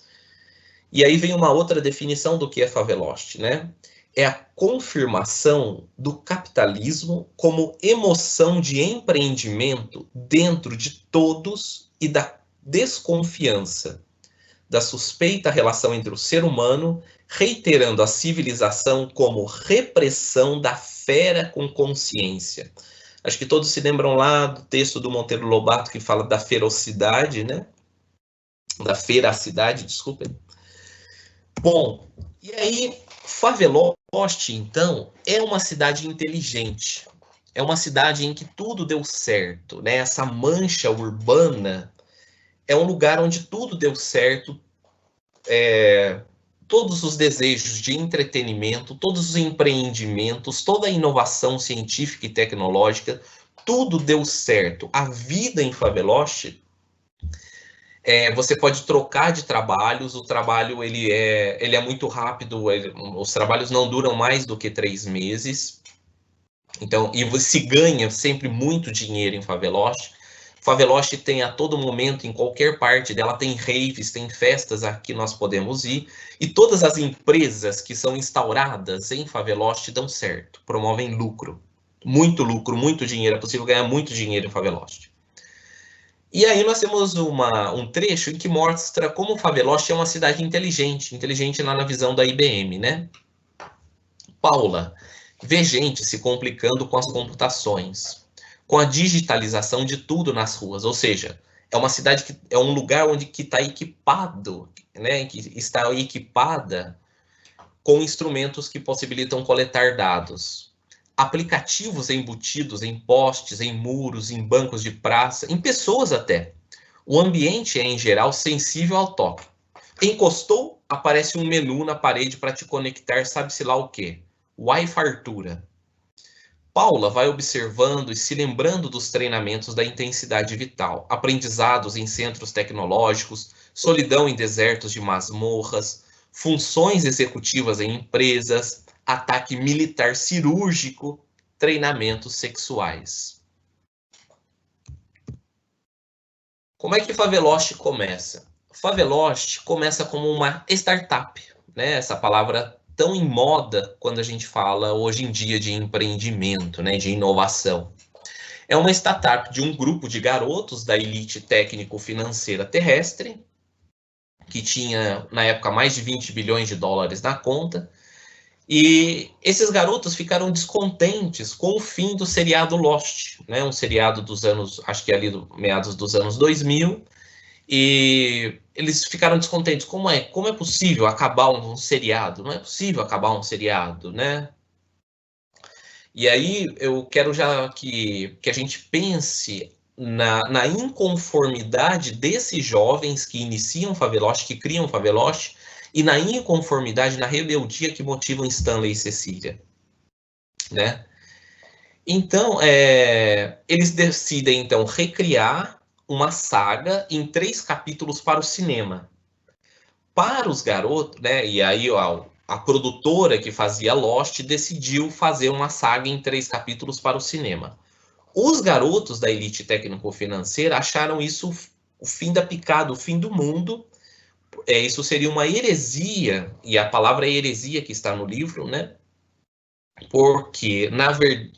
E aí vem uma outra definição do que é Faveloste, né? É a confirmação do capitalismo como emoção de empreendimento dentro de todos e da desconfiança, da suspeita relação entre o ser humano, reiterando a civilização como repressão da fera com consciência. Acho que todos se lembram lá do texto do Monteiro Lobato que fala da ferocidade, né? Da feracidade, desculpem. Bom, e aí, Faveloste, então, é uma cidade inteligente. É uma cidade em que tudo deu certo, né? Essa mancha urbana é um lugar onde tudo deu certo. Todos os desejos de entretenimento, todos os empreendimentos, toda a inovação científica e tecnológica, tudo deu certo. A vida em Faveloste, você pode trocar de trabalhos, o trabalho ele é muito rápido, os trabalhos não duram mais do que 3 meses, então, e você ganha sempre muito dinheiro em Faveloste. Faveloste tem a todo momento, em qualquer parte dela, tem raves, tem festas a que nós podemos ir, e todas as empresas que são instauradas em Faveloste dão certo, promovem lucro, muito dinheiro, é possível ganhar muito dinheiro em Faveloste. E aí nós temos um trecho em que mostra como Faveloste é uma cidade inteligente lá na visão da IBM, né? Paula vê gente se complicando com as computações, com a digitalização de tudo nas ruas, ou seja, é uma cidade que é um lugar onde que está equipado, né? Que está equipada com instrumentos que possibilitam coletar dados. Aplicativos embutidos em postes, em muros, em bancos de praça, em pessoas até. O ambiente é, em geral, sensível ao toque. Encostou, aparece um menu na parede para te conectar, sabe-se lá o quê? Wi-Fartura. Paula vai observando e se lembrando dos treinamentos da intensidade vital, aprendizados em centros tecnológicos, solidão em desertos de masmorras, funções executivas em empresas, ataque militar cirúrgico, treinamentos sexuais. Como é que Favelost começa? Favelost começa como uma startup, né? Essa palavra tão em moda quando a gente fala hoje em dia de empreendimento, né? De inovação. É uma startup de um grupo de garotos da elite técnico-financeira terrestre, que tinha, na época, mais de 20 bilhões de dólares na conta. E esses garotos ficaram descontentes com o fim do seriado Lost, né? Um seriado dos anos, acho que ali meados dos anos 2000, e eles ficaram descontentes. Como é possível acabar um seriado? Não é possível acabar um seriado, né? E aí eu quero já que a gente pense na inconformidade desses jovens que iniciam Favelost, que criam Favelost, e na inconformidade, na rebeldia que motivam Stanley e Cecília, né? Então, eles decidem, então, recriar uma saga em 3 capítulos para o cinema. Para os garotos, né? E aí a produtora que fazia Lost decidiu fazer uma saga em 3 capítulos para o cinema. Os garotos da elite técnico-financeira acharam isso o fim da picada, o fim do mundo. Isso seria uma heresia, e a palavra é heresia que está no livro, né? Porque,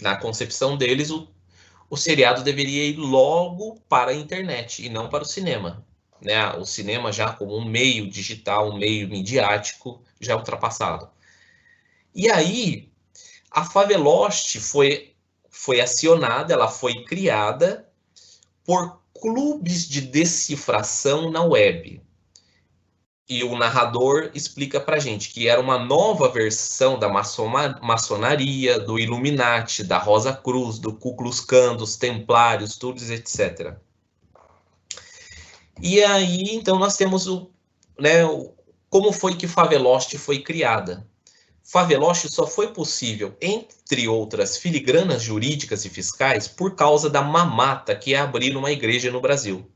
na concepção deles, o seriado deveria ir logo para a internet e não para o cinema, né? O cinema já como um meio digital, um meio midiático, já ultrapassado. E aí, a Favelost foi acionada, ela foi criada por clubes de decifração na web. E o narrador explica pra gente que era uma nova versão da maçonaria, do Illuminati, da Rosa Cruz, do Ku Klux Klan, dos Templários, todos, etc. E aí, então, nós temos como foi que Favelost foi criada. Favelost só foi possível, entre outras filigranas jurídicas e fiscais, por causa da mamata que é abrir uma igreja no Brasil.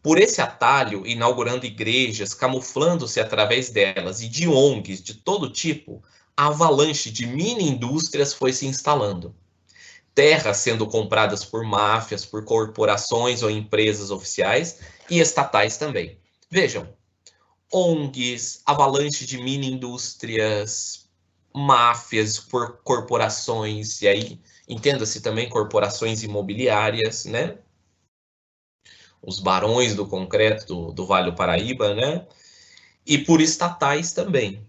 Por esse atalho, inaugurando igrejas, camuflando-se através delas e de ONGs de todo tipo, a avalanche de mini-indústrias foi se instalando. Terras sendo compradas por máfias, por corporações ou empresas oficiais e estatais também. Vejam, ONGs, avalanche de mini-indústrias, máfias por corporações, e aí entenda-se também corporações imobiliárias, né? Os barões do concreto do Vale do Paraíba, né? E por estatais também.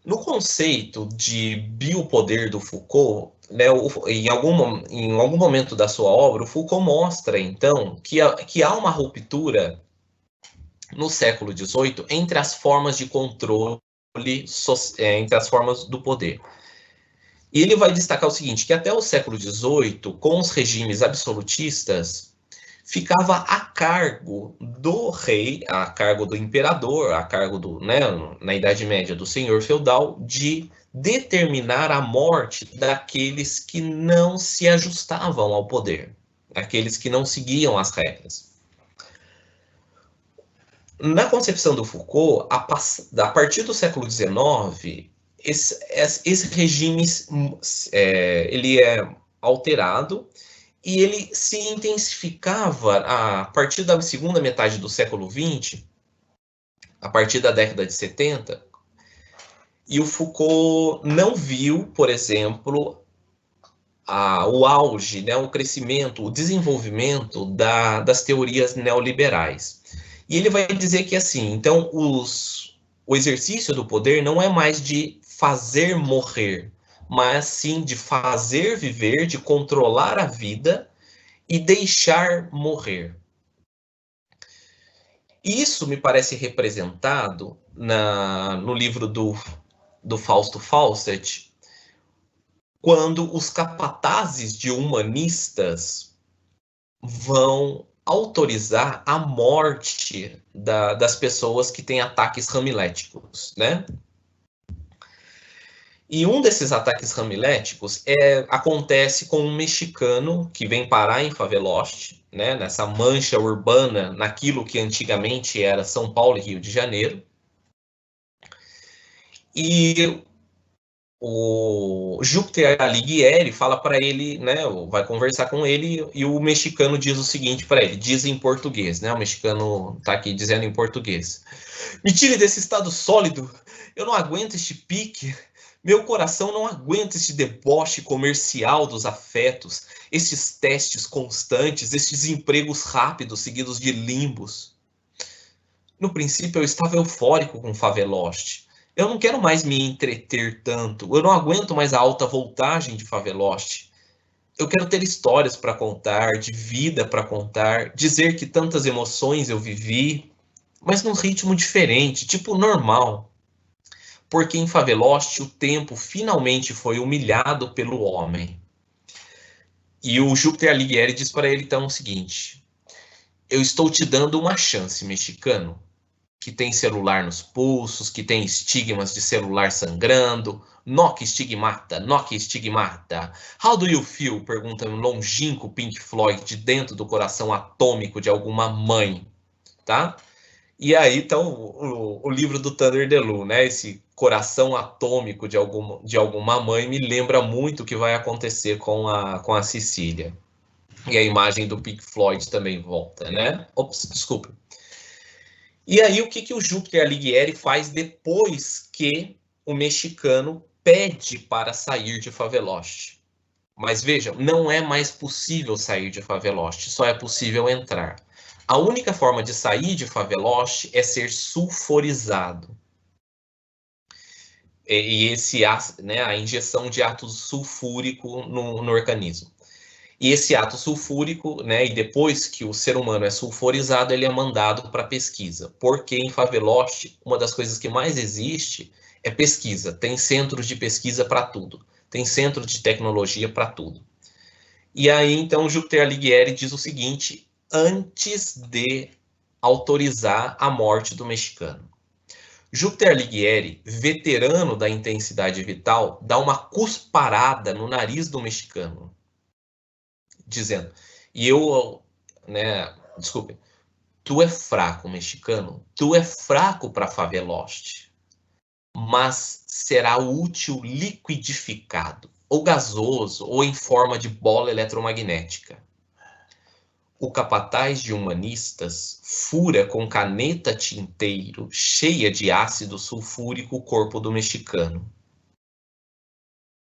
No conceito de biopoder do Foucault, né, em algum momento da sua obra, o Foucault mostra, então, que há uma ruptura no século XVIII entre as formas de controle, entre as formas do poder. E ele vai destacar o seguinte, que até o século XVIII, com os regimes absolutistas, ficava a cargo do rei, a cargo do imperador, a cargo na Idade Média, do senhor feudal, de determinar a morte daqueles que não se ajustavam ao poder, aqueles que não seguiam as regras. Na concepção do Foucault, a partir do século XIX, esse regime ele é alterado e ele se intensificava a partir da segunda metade do século XX, a partir da década de 70, e o Foucault não viu, por exemplo, o auge, né, o crescimento, o desenvolvimento das teorias neoliberais. E ele vai dizer que, assim, então, o exercício do poder não é mais de fazer morrer, mas sim de fazer viver, de controlar a vida e deixar morrer. Isso me parece representado no livro do Fausto Fawcett, quando os capatazes de humanistas vão autorizar a morte das pessoas que têm ataques ramiléticos, né? E um desses ataques ramiléticos acontece com um mexicano que vem parar em Favelost, né, nessa mancha urbana, naquilo que antigamente era São Paulo e Rio de Janeiro. E o Júpiter Alighieri fala para ele, né, vai conversar com ele, e o mexicano diz o seguinte para ele, diz em português, né, o mexicano está aqui dizendo em português: me tire desse estado sólido, eu não aguento este pique, meu coração não aguenta este deboche comercial dos afetos, estes testes constantes, estes empregos rápidos seguidos de limbos. No princípio eu estava eufórico com Faveloste. Eu não quero mais me entreter tanto. Eu não aguento mais a alta voltagem de Faveloste. Eu quero ter histórias para contar, de vida para contar, dizer que tantas emoções eu vivi, mas num ritmo diferente, tipo normal. Porque em Faveloste o tempo finalmente foi humilhado pelo homem. E o Júpiter Alighieri diz para ele então o seguinte: eu estou te dando uma chance, mexicano, que tem celular nos pulsos, que tem estigmas de celular sangrando. Noque estigmata, noque estigmata. How do you feel? Pergunta um longínquo Pink Floyd de dentro do coração atômico de alguma mãe, tá? E aí tá o livro do Thunder DeLue, né? Esse coração atômico de alguma mãe me lembra muito o que vai acontecer com a Cecília. E a imagem do Pink Floyd também volta, né? Ops, desculpa. E aí, o que o Júpiter Alighieri faz depois que o mexicano pede para sair de Faveloste? Mas vejam, não é mais possível sair de Faveloste, só é possível entrar. A única forma de sair de Faveloste é ser sulfurizado. E esse, né, a injeção de ácido sulfúrico no organismo. E esse ácido sulfúrico, né, e depois que o ser humano é sulfurizado, ele é mandado para pesquisa. Porque em Faveloste, uma das coisas que mais existe é pesquisa. Tem centros de pesquisa para tudo. Tem centro de tecnologia para tudo. E aí, então, Júpiter Alighieri diz o seguinte, antes de autorizar a morte do mexicano. Júpiter Alighieri, veterano da intensidade vital, dá uma cusparada no nariz do mexicano, dizendo, e eu, né, desculpe, tu é fraco, mexicano, tu é fraco para Faveloste, mas será útil liquidificado, ou gasoso, ou em forma de bola eletromagnética. O capataz de humanistas fura com caneta tinteiro cheia de ácido sulfúrico o corpo do mexicano.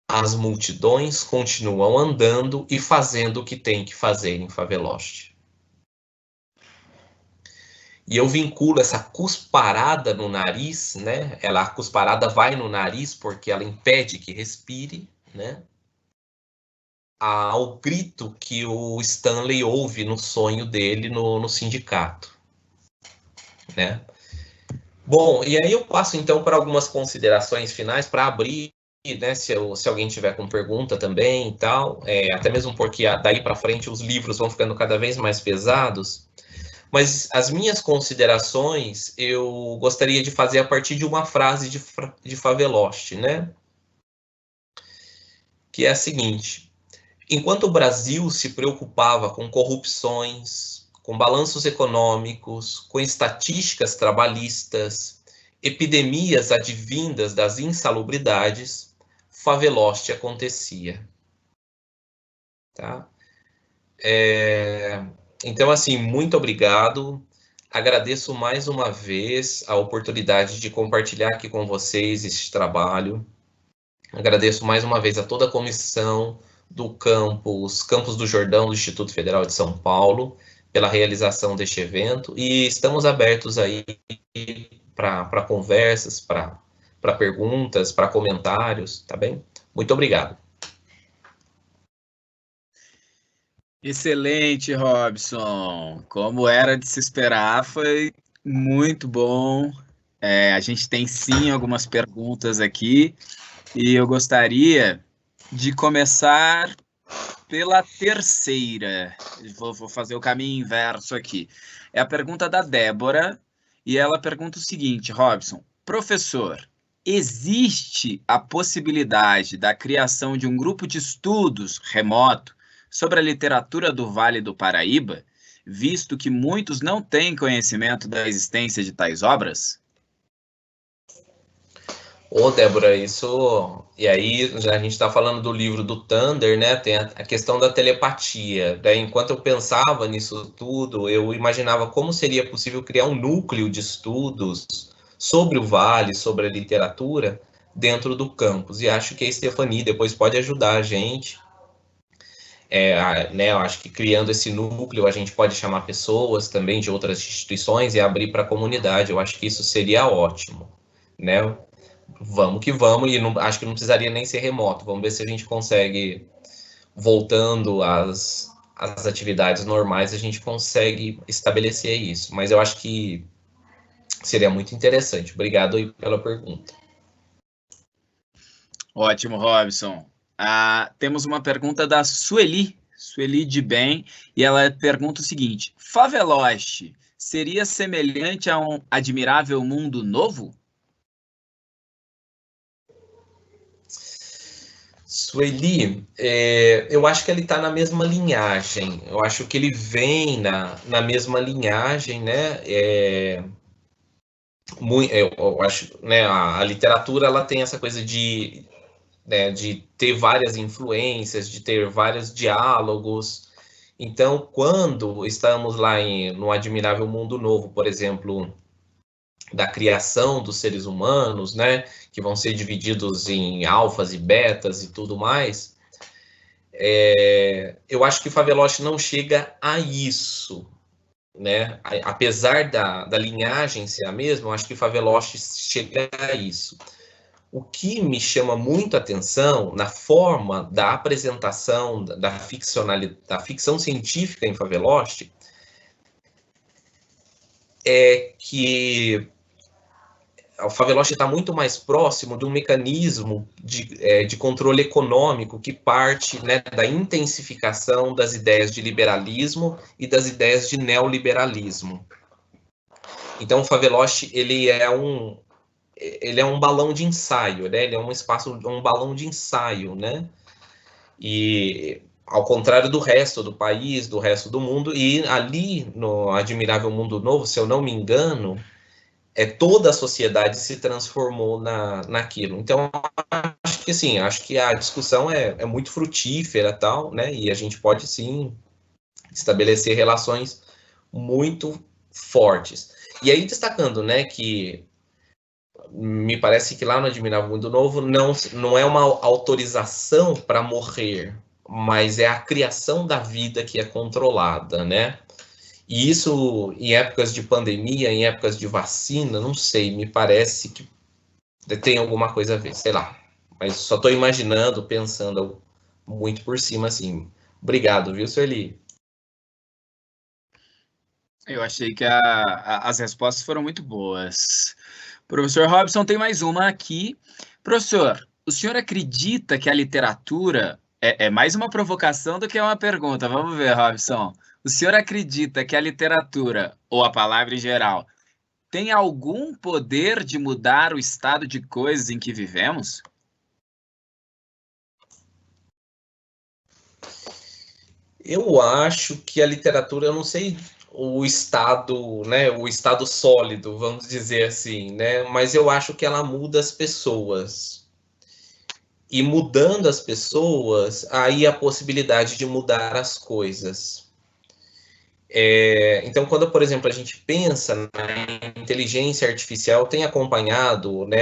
As multidões continuam andando e fazendo o que tem que fazer em Faveloste. E eu vinculo essa cusparada no nariz, né? A cusparada vai no nariz porque ela impede que respire, né? Ao grito que o Stanley ouve no sonho dele no sindicato, né? Bom, e aí eu passo então para algumas considerações finais para abrir, né, se alguém tiver com pergunta também e tal, até mesmo porque daí para frente os livros vão ficando cada vez mais pesados, mas as minhas considerações eu gostaria de fazer a partir de uma frase de Faveloste, né? Que é a seguinte: enquanto o Brasil se preocupava com corrupções, com balanços econômicos, com estatísticas trabalhistas, epidemias advindas das insalubridades, Faveloste acontecia. Tá? Então, assim, muito obrigado. Agradeço mais uma vez a oportunidade de compartilhar aqui com vocês esse trabalho. Agradeço mais uma vez a toda a comissão do Campos do Jordão do Instituto Federal de São Paulo, pela realização deste evento, e estamos abertos aí para conversas, para perguntas, para comentários, tá bem? Muito obrigado. Excelente, Robson. Como era de se esperar, foi muito bom. A gente tem sim algumas perguntas aqui e eu gostaria de começar pela terceira. Vou fazer o caminho inverso aqui. É a pergunta da Débora e ela pergunta o seguinte, Robson: professor, existe a possibilidade da criação de um grupo de estudos remoto sobre a literatura do Vale do Paraíba, visto que muitos não têm conhecimento da existência de tais obras? Ô, Débora, isso. E aí, já a gente está falando do livro do Thunder, né? Tem a questão da telepatia. Daí, enquanto eu pensava nisso tudo, eu imaginava como seria possível criar um núcleo de estudos sobre o Vale, sobre a literatura, dentro do campus. E acho que a Stephanie depois pode ajudar a gente. Né, eu acho que criando esse núcleo, a gente pode chamar pessoas também de outras instituições e abrir para a comunidade. Eu acho que isso seria ótimo, né? Vamos que vamos, e não, acho que não precisaria nem ser remoto. Vamos ver se a gente consegue, voltando às atividades normais, a gente consegue estabelecer isso. Mas eu acho que seria muito interessante. Obrigado aí pela pergunta. Ótimo, Robson. Temos uma pergunta da Sueli de Bem, e ela pergunta o seguinte: Faveloche seria semelhante a um admirável mundo novo? Sueli, eu acho que ele está na mesma linhagem. Eu acho que ele vem na mesma linhagem, né? Eu acho, né? A literatura ela tem essa coisa de, né, de ter várias influências, de ter vários diálogos. Então, quando estamos lá no Admirável Mundo Novo, por exemplo, da criação dos seres humanos, né, que vão ser divididos em alfas e betas e tudo mais, eu acho que Faveloche não chega a isso, né? Apesar da linhagem ser a mesma, eu acho que Faveloche chega a isso. O que me chama muito a atenção na forma da apresentação da ficção científica em Faveloche é que o Faveloche está muito mais próximo de um mecanismo de controle econômico que parte, né, da intensificação das ideias de liberalismo e das ideias de neoliberalismo. Então, o Faveloche ele é um balão de ensaio, né? Ele é um balão de ensaio, né? E ao contrário do resto do país, do resto do mundo, e ali no Admirável Mundo Novo, se eu não me engano, toda a sociedade se transformou naquilo. Então, acho que sim, acho que a discussão é muito frutífera, tal, né? E a gente pode sim estabelecer relações muito fortes. E aí destacando, né, que me parece que lá no Admirável Mundo Novo não é uma autorização para morrer, mas é a criação da vida que é controlada, né? E isso, em épocas de pandemia, em épocas de vacina, não sei, me parece que tem alguma coisa a ver, sei lá. Mas só estou imaginando, pensando muito por cima, assim. Obrigado, viu, Sueli? Eu achei que as respostas foram muito boas. Professor Robson, tem mais uma aqui. Professor, o senhor acredita que a literatura é mais uma provocação do que uma pergunta? Vamos ver, Robson. O senhor acredita que a literatura, ou a palavra em geral, tem algum poder de mudar o estado de coisas em que vivemos? Eu acho que a literatura, eu não sei o estado, né, o estado sólido, vamos dizer assim, né, mas eu acho que ela muda as pessoas. E mudando as pessoas, aí a possibilidade de mudar as coisas. Então, quando, por exemplo, a gente pensa na inteligência artificial, tem acompanhado, né,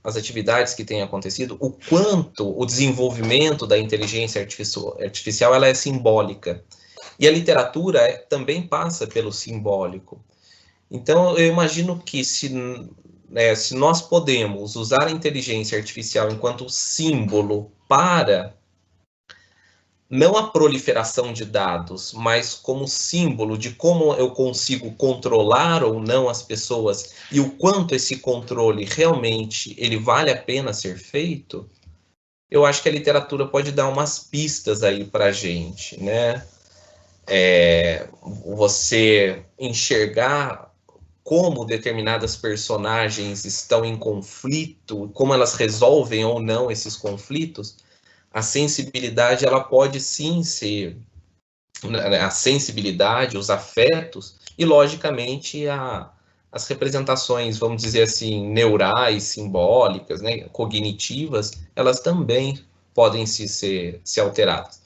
as atividades que têm acontecido, o quanto o desenvolvimento da inteligência artificial ela é simbólica. E a literatura também passa pelo simbólico. Então, eu imagino que se nós podemos usar a inteligência artificial enquanto símbolo para não a proliferação de dados, mas como símbolo de como eu consigo controlar ou não as pessoas e o quanto esse controle realmente ele vale a pena ser feito, eu acho que a literatura pode dar umas pistas aí para a gente, né? Você enxergar como determinadas personagens estão em conflito, como elas resolvem ou não esses conflitos, a sensibilidade ela pode sim ser a sensibilidade, os afetos e logicamente as representações, vamos dizer assim, neurais, simbólicas, né, cognitivas, elas também podem se alteradas.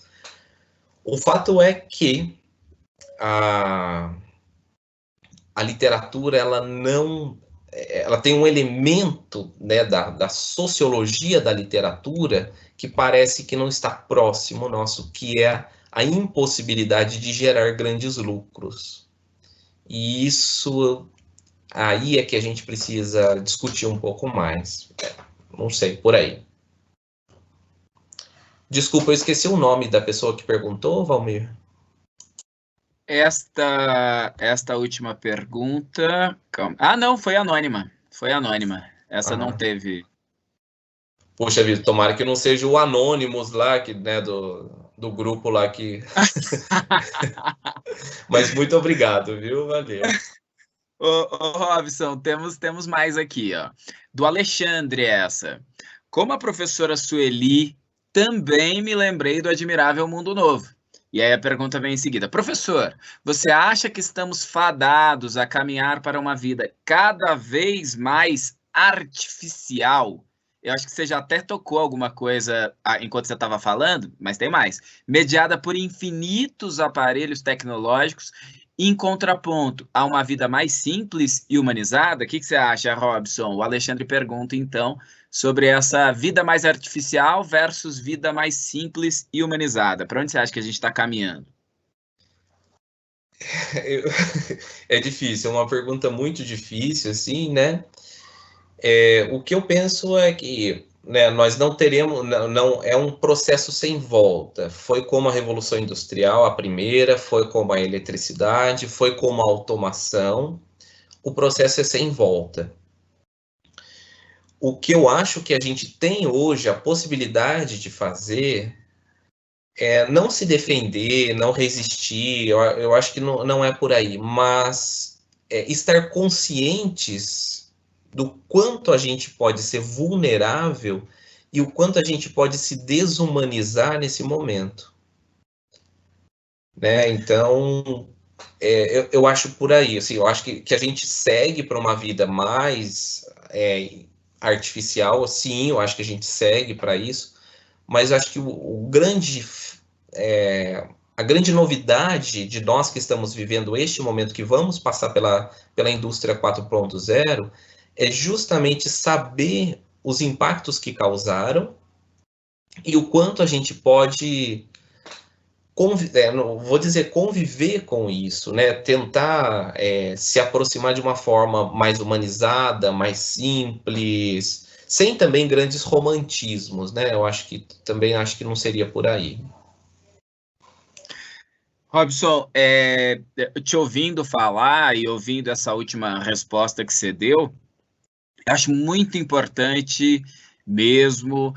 O fato é que a literatura, ela tem um elemento, né, da sociologia da literatura que parece que não está próximo nosso, que é a impossibilidade de gerar grandes lucros. E isso aí é que a gente precisa discutir um pouco mais. Não sei, por aí. Desculpa, eu esqueci o nome da pessoa que perguntou, Valmir. Esta última pergunta. Calma. Ah, não, foi anônima. Foi anônima. Essa não teve. Poxa vida, tomara que não seja o Anonymous lá, que, né, do grupo lá que. Mas muito obrigado, viu? Valeu. Ô, Robson, temos mais aqui, ó. Do Alexandre, essa. Como a professora Sueli, também me lembrei do Admirável Mundo Novo. E aí a pergunta vem em seguida. Professor, você acha que estamos fadados a caminhar para uma vida cada vez mais artificial? Eu acho que você já até tocou alguma coisa enquanto você estava falando, mas tem mais. Mediada por infinitos aparelhos tecnológicos em contraponto a uma vida mais simples e humanizada. O que você acha, Robson? O Alexandre pergunta, então, sobre essa vida mais artificial versus vida mais simples e humanizada. Para onde você acha que a gente está caminhando? É difícil, é uma pergunta muito difícil, assim, né? O que eu penso é que, né, nós não teremos, não é um processo sem volta. Foi como a Revolução Industrial, a primeira, foi como a eletricidade, foi como a automação. O processo é sem volta. O que eu acho que a gente tem hoje a possibilidade de fazer é não se defender, não resistir, eu acho que não é por aí, mas estar conscientes do quanto a gente pode ser vulnerável e o quanto a gente pode se desumanizar nesse momento. Né? Então, eu acho por aí, assim, eu acho que a gente segue para uma vida mais artificial, sim, eu acho que a gente segue para isso, mas eu acho que a grande novidade de nós que estamos vivendo este momento, que vamos passar pela indústria 4.0, é justamente saber os impactos que causaram e o quanto a gente pode vou dizer, conviver com isso, né? Tentar se aproximar de uma forma mais humanizada, mais simples, sem também grandes romantismos, né? Eu acho que não seria por aí. Robson, te ouvindo falar e ouvindo essa última resposta que você deu, acho muito importante mesmo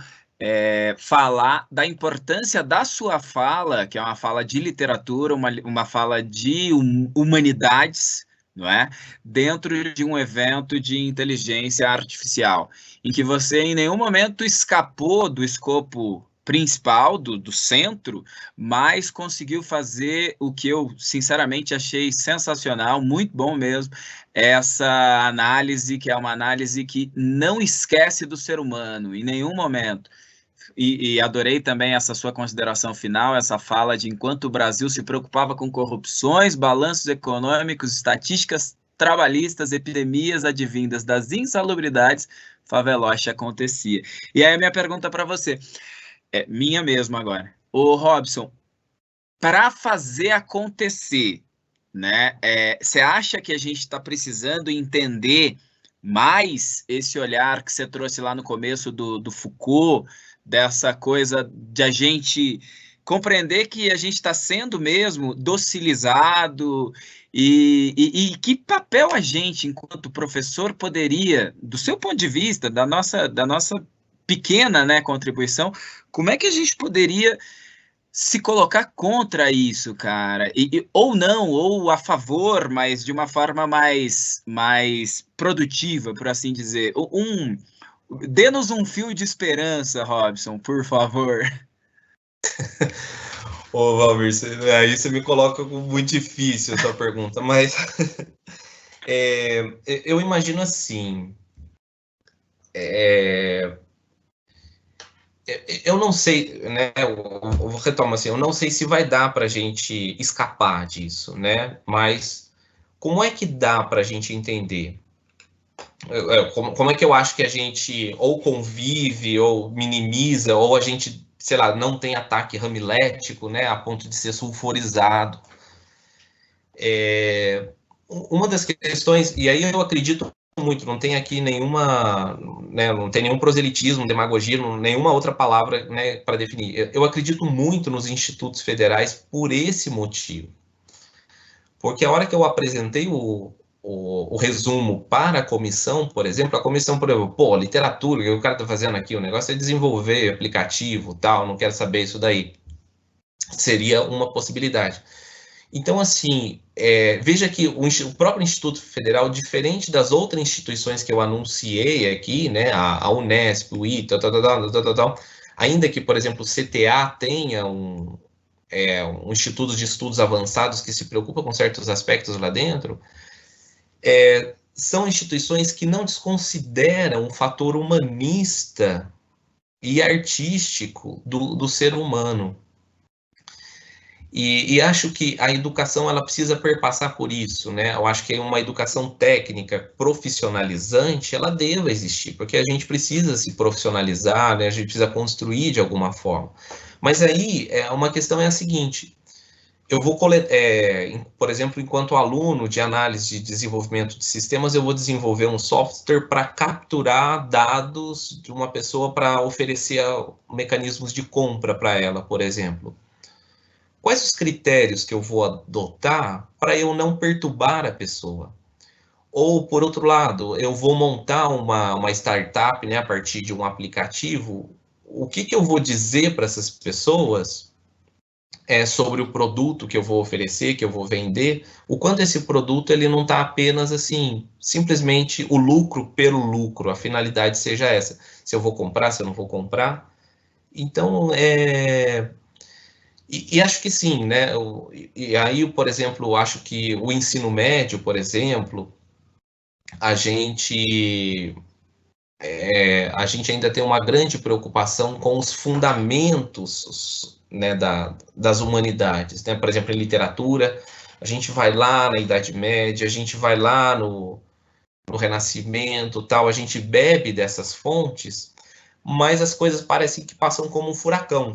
falar da importância da sua fala, que é uma fala de literatura, uma fala de humanidades, não é? Dentro de um evento de inteligência artificial, em que você em nenhum momento escapou do escopo principal, do centro, mas conseguiu fazer o que eu sinceramente achei sensacional, muito bom mesmo, essa análise, que é uma análise que não esquece do ser humano em nenhum momento. E adorei também essa sua consideração final, essa fala de enquanto o Brasil se preocupava com corrupções, balanços econômicos, estatísticas trabalhistas, epidemias advindas das insalubridades, faveloche acontecia. E aí a minha pergunta para você, minha mesmo agora. Ô Robson, para fazer acontecer, né? Você acha que a gente está precisando entender mais esse olhar que você trouxe lá no começo do Foucault, dessa coisa de a gente compreender que a gente está sendo mesmo docilizado e que papel a gente, enquanto professor, poderia, do seu ponto de vista, da nossa pequena, né, contribuição, como é que a gente poderia se colocar contra isso, cara, ou não, ou a favor, mas de uma forma mais produtiva, por assim dizer. Dê-nos um fio de esperança, Robson, por favor. Ô, Valmir, aí você me coloca muito difícil a sua pergunta, mas Eu imagino assim, eu não sei, né? Eu retomo assim, eu não sei se vai dar para a gente escapar disso, né? Mas como é que dá para a gente entender? Como é que eu acho que a gente ou convive, ou minimiza, ou a gente, sei lá, não tem ataque ramilético, né? A ponto de ser sulfurizado. Uma das questões, e aí eu acredito muito, não tem aqui nenhuma, né, não tem nenhum proselitismo, demagogia, nenhuma outra palavra, né, para definir. Eu acredito muito nos institutos federais por esse motivo. Porque a hora que eu apresentei o resumo para a comissão, por exemplo, pô, literatura, o que o cara está fazendo aqui, o negócio é desenvolver aplicativo, tal, não quero saber isso daí. Seria uma possibilidade. Então, assim, veja que o próprio Instituto Federal, diferente das outras instituições que eu anunciei aqui, né, a Unesp, o ITA, ainda que, por exemplo, o CTA tenha um instituto de estudos avançados que se preocupa com certos aspectos lá dentro, são instituições que não desconsideram o fator humanista e artístico do ser humano. E acho que a educação ela precisa perpassar por isso, né? Eu acho que uma educação técnica profissionalizante ela deva existir, porque a gente precisa se profissionalizar, né? A gente precisa construir de alguma forma. Mas aí uma questão é a seguinte: eu vou por exemplo, enquanto aluno de análise de desenvolvimento de sistemas, eu vou desenvolver um software para capturar dados de uma pessoa para oferecer mecanismos de compra para ela, por exemplo. Quais os critérios que eu vou adotar para eu não perturbar a pessoa? Ou, por outro lado, eu vou montar uma startup, né, a partir de um aplicativo. O que eu vou dizer para essas pessoas sobre o produto que eu vou oferecer, que eu vou vender, o quanto esse produto ele não está apenas assim, simplesmente o lucro pelo lucro, a finalidade seja essa. Se eu vou comprar, se eu não vou comprar. Então, e acho que sim, né? E aí, por exemplo, acho que o ensino médio, por exemplo, a gente, a gente ainda tem uma grande preocupação com os fundamentos, né, das humanidades, né? Por exemplo, em literatura, a gente vai lá na Idade Média, a gente vai lá no Renascimento, tal, a gente bebe dessas fontes, mas as coisas parecem que passam como um furacão,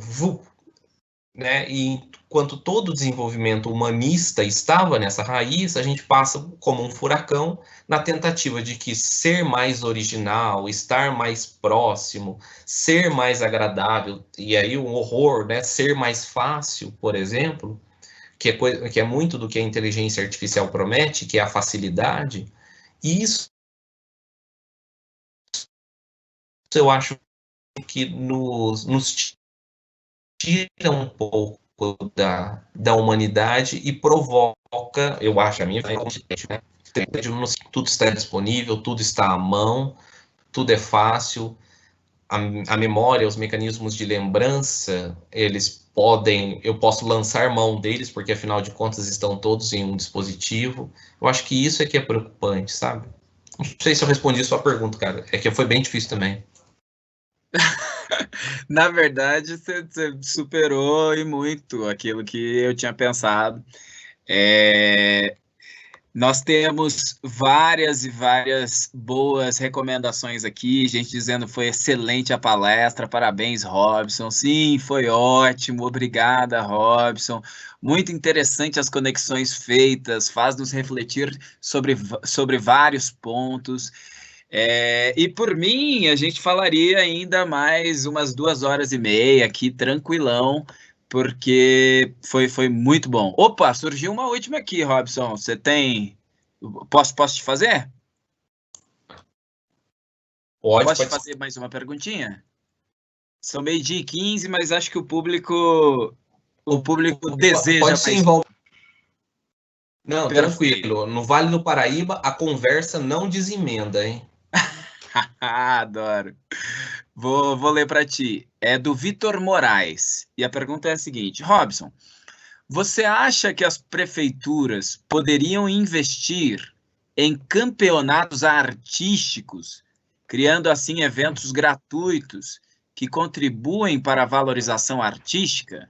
né? E enquanto todo o desenvolvimento humanista estava nessa raiz, a gente passa como um furacão na tentativa de que ser mais original, estar mais próximo, ser mais agradável, e aí um horror, né? Ser mais fácil, por exemplo, que é muito do que a inteligência artificial promete, que é a facilidade, e isso eu acho que nos tira um pouco da humanidade e provoca, eu acho, a minha né? Tudo está disponível, tudo está à mão, tudo é fácil, a memória, os mecanismos de lembrança, eu posso lançar mão deles, porque afinal de contas estão todos em um dispositivo. Eu acho que isso é que é preocupante, sabe? Não sei se eu respondi a sua pergunta, cara. É que foi bem difícil também. Na verdade, você superou e muito aquilo que eu tinha pensado. Nós temos várias e várias boas recomendações aqui, gente dizendo foi excelente a palestra, parabéns, Robson. Sim, foi ótimo, obrigada, Robson. Muito interessante as conexões feitas, faz-nos refletir sobre vários pontos. E por mim, a gente falaria ainda mais umas 2 horas e meia aqui, tranquilão, porque foi muito bom. Opa, surgiu uma última aqui, Robson. Você tem. Posso te fazer? Posso te Pode. fazer mais uma perguntinha? São 12h15, mas acho que o público deseja Pode sim, mais. Val. Não, Perfeito. tranquilo. No Vale do Paraíba, a conversa não desemenda, hein? Adoro. Vou ler para ti. É do Vitor Moraes. E a pergunta é a seguinte: Robson, você acha que as prefeituras poderiam investir em campeonatos artísticos, criando assim eventos gratuitos que contribuem para a valorização artística?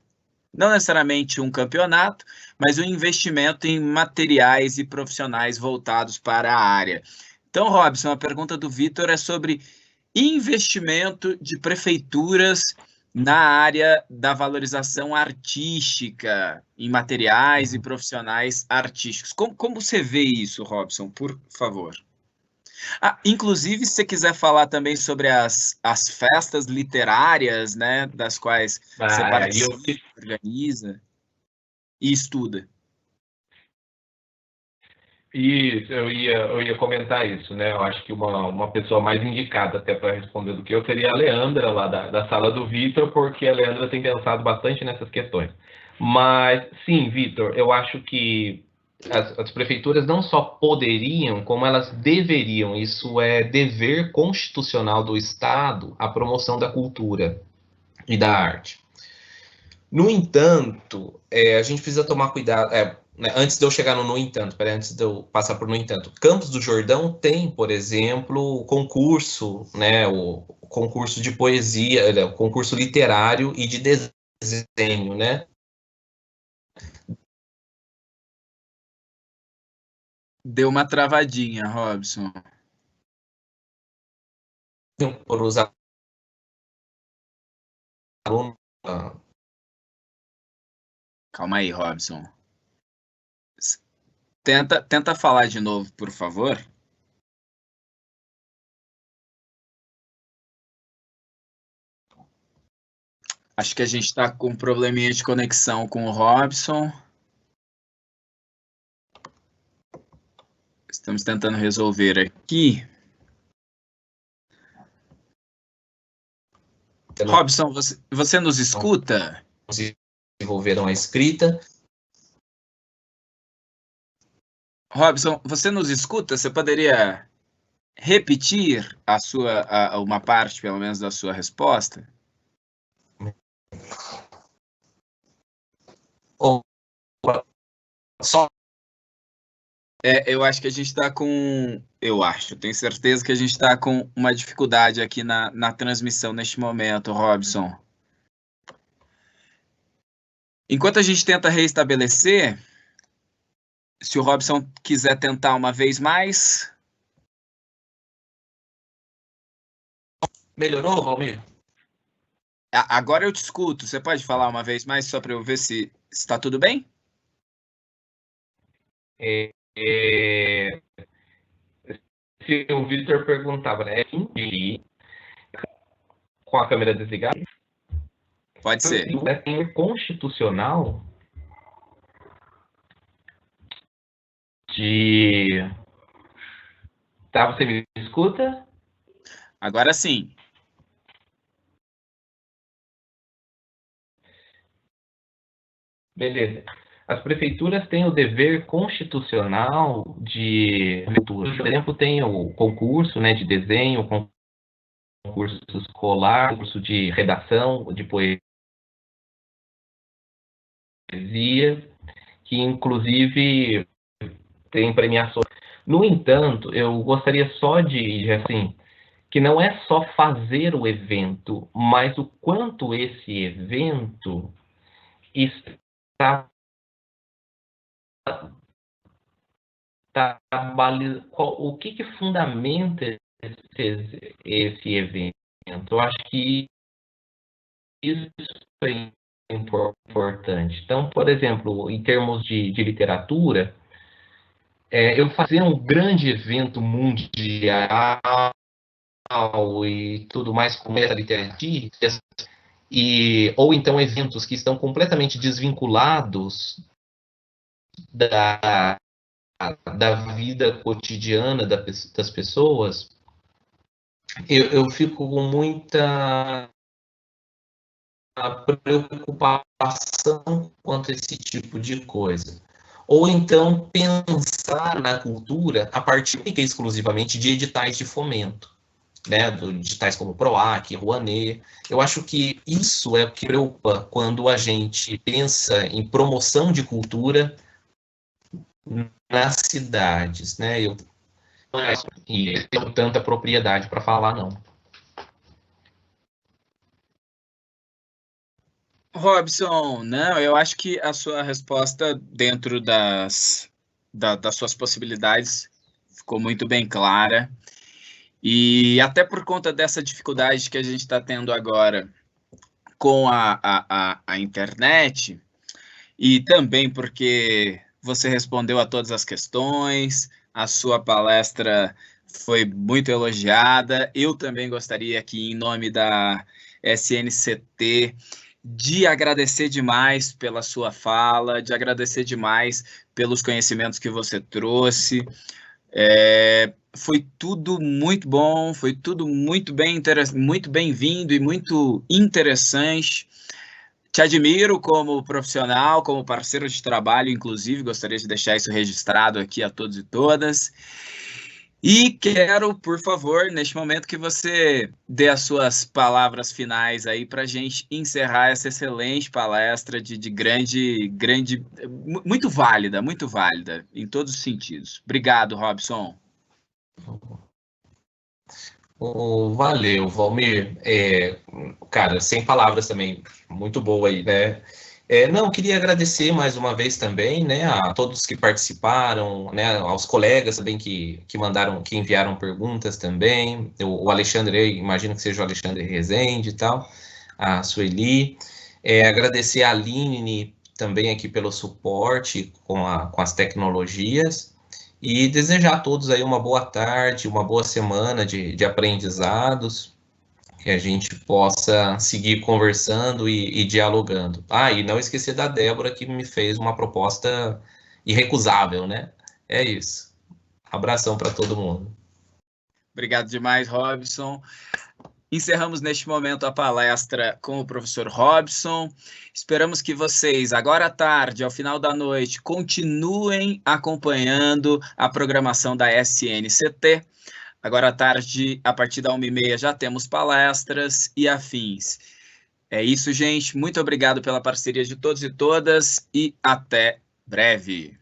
Não necessariamente um campeonato, mas um investimento em materiais e profissionais voltados para a área. Então, Robson, a pergunta do Vitor é sobre investimento de prefeituras na área da valorização artística, em materiais e profissionais artísticos. Como você vê isso, Robson, por favor? Inclusive, se você quiser falar também sobre as festas literárias, né, das quais você participa, organiza e estuda. Isso, eu ia comentar isso, né? Eu acho que uma pessoa mais indicada até para responder do que eu seria a Leandra, lá da sala do Vitor, porque a Leandra tem pensado bastante nessas questões. Mas, sim, Vitor, eu acho que as prefeituras não só poderiam, como elas deveriam. Isso é dever constitucional do Estado, a promoção da cultura e da arte. No entanto, a gente precisa tomar cuidado. Né, antes de eu chegar no entanto, antes de eu passar por no entanto, Campos do Jordão tem, por exemplo, o concurso, né, o concurso de poesia, o concurso literário e de desenho, né? Deu uma travadinha, Robson. Por os alunos. Calma aí, Robson. Tenta falar de novo, por favor. Acho que a gente está com um probleminha de conexão com o Robson. Estamos tentando resolver aqui. Robson, você nos escuta? Desenvolveram a escrita. Robson, você nos escuta? Você poderia repetir uma parte, pelo menos, da sua resposta? Só. Eu acho que a gente está com... tenho certeza que a gente está com uma dificuldade aqui na transmissão neste momento, Robson. Enquanto a gente tenta reestabelecer, se o Robson quiser tentar uma vez mais... Melhorou, Valmir? Agora eu te escuto. Você pode falar uma vez mais, só para eu ver se está tudo bem? Se o Victor perguntava, né? Com a câmera desligada? Pode ser. É constitucional de... Tá, você me escuta? Agora sim. Beleza. As prefeituras têm o dever constitucional de... Por exemplo, tem o concurso, né, de desenho, o concurso escolar, concurso de redação, de poesia, que inclusive tem premiações. No entanto, eu gostaria só de assim, que não é só fazer o evento, mas o quanto esse evento está o que fundamenta esse evento. Eu acho que isso é importante. Então, por exemplo, em termos de literatura, eu fazer um grande evento mundial e tudo mais com essa literatura, ou então eventos que estão completamente desvinculados da vida cotidiana das pessoas, eu fico com muita preocupação quanto a esse tipo de coisa. Ou então pensar na cultura a partir exclusivamente de editais de fomento, né, de editais como PROAC, Rouanet. Eu acho que isso é o que preocupa quando a gente pensa em promoção de cultura nas cidades, né? e tenho tanta propriedade para falar, não. Robson, não, eu acho que a sua resposta dentro das suas possibilidades ficou muito bem clara. E até por conta dessa dificuldade que a gente está tendo agora com a internet, e também porque você respondeu a todas as questões, a sua palestra foi muito elogiada. Eu também gostaria aqui, em nome da SNCT, de agradecer demais pela sua fala, de agradecer demais pelos conhecimentos que você trouxe. Foi tudo muito bom, foi tudo muito bem-vindo e muito interessante. Te admiro como profissional, como parceiro de trabalho, inclusive, gostaria de deixar isso registrado aqui a todos e todas. E quero, por favor, neste momento, que você dê as suas palavras finais aí para a gente encerrar essa excelente palestra de muito válida em todos os sentidos. Obrigado, Robson. Valeu, Valmir. Cara, sem palavras também, muito boa aí, né? Não, queria agradecer mais uma vez também, né, a todos que participaram, né, aos colegas também que mandaram, que enviaram perguntas também, o Alexandre, imagino que seja o Alexandre Rezende e tal, a Sueli, agradecer a Aline também aqui pelo suporte com as tecnologias, e desejar a todos aí uma boa tarde, uma boa semana de aprendizados, que a gente possa seguir conversando e dialogando. E não esquecer da Débora, que me fez uma proposta irrecusável, né? É isso. Abração para todo mundo. Obrigado demais, Robson. Encerramos neste momento a palestra com o professor Robson. Esperamos que vocês, agora à tarde, ao final da noite, continuem acompanhando a programação da SNCT. Agora à tarde, a partir da 13h30, já temos palestras e afins. É isso, gente. Muito obrigado pela parceria de todos e todas e até breve.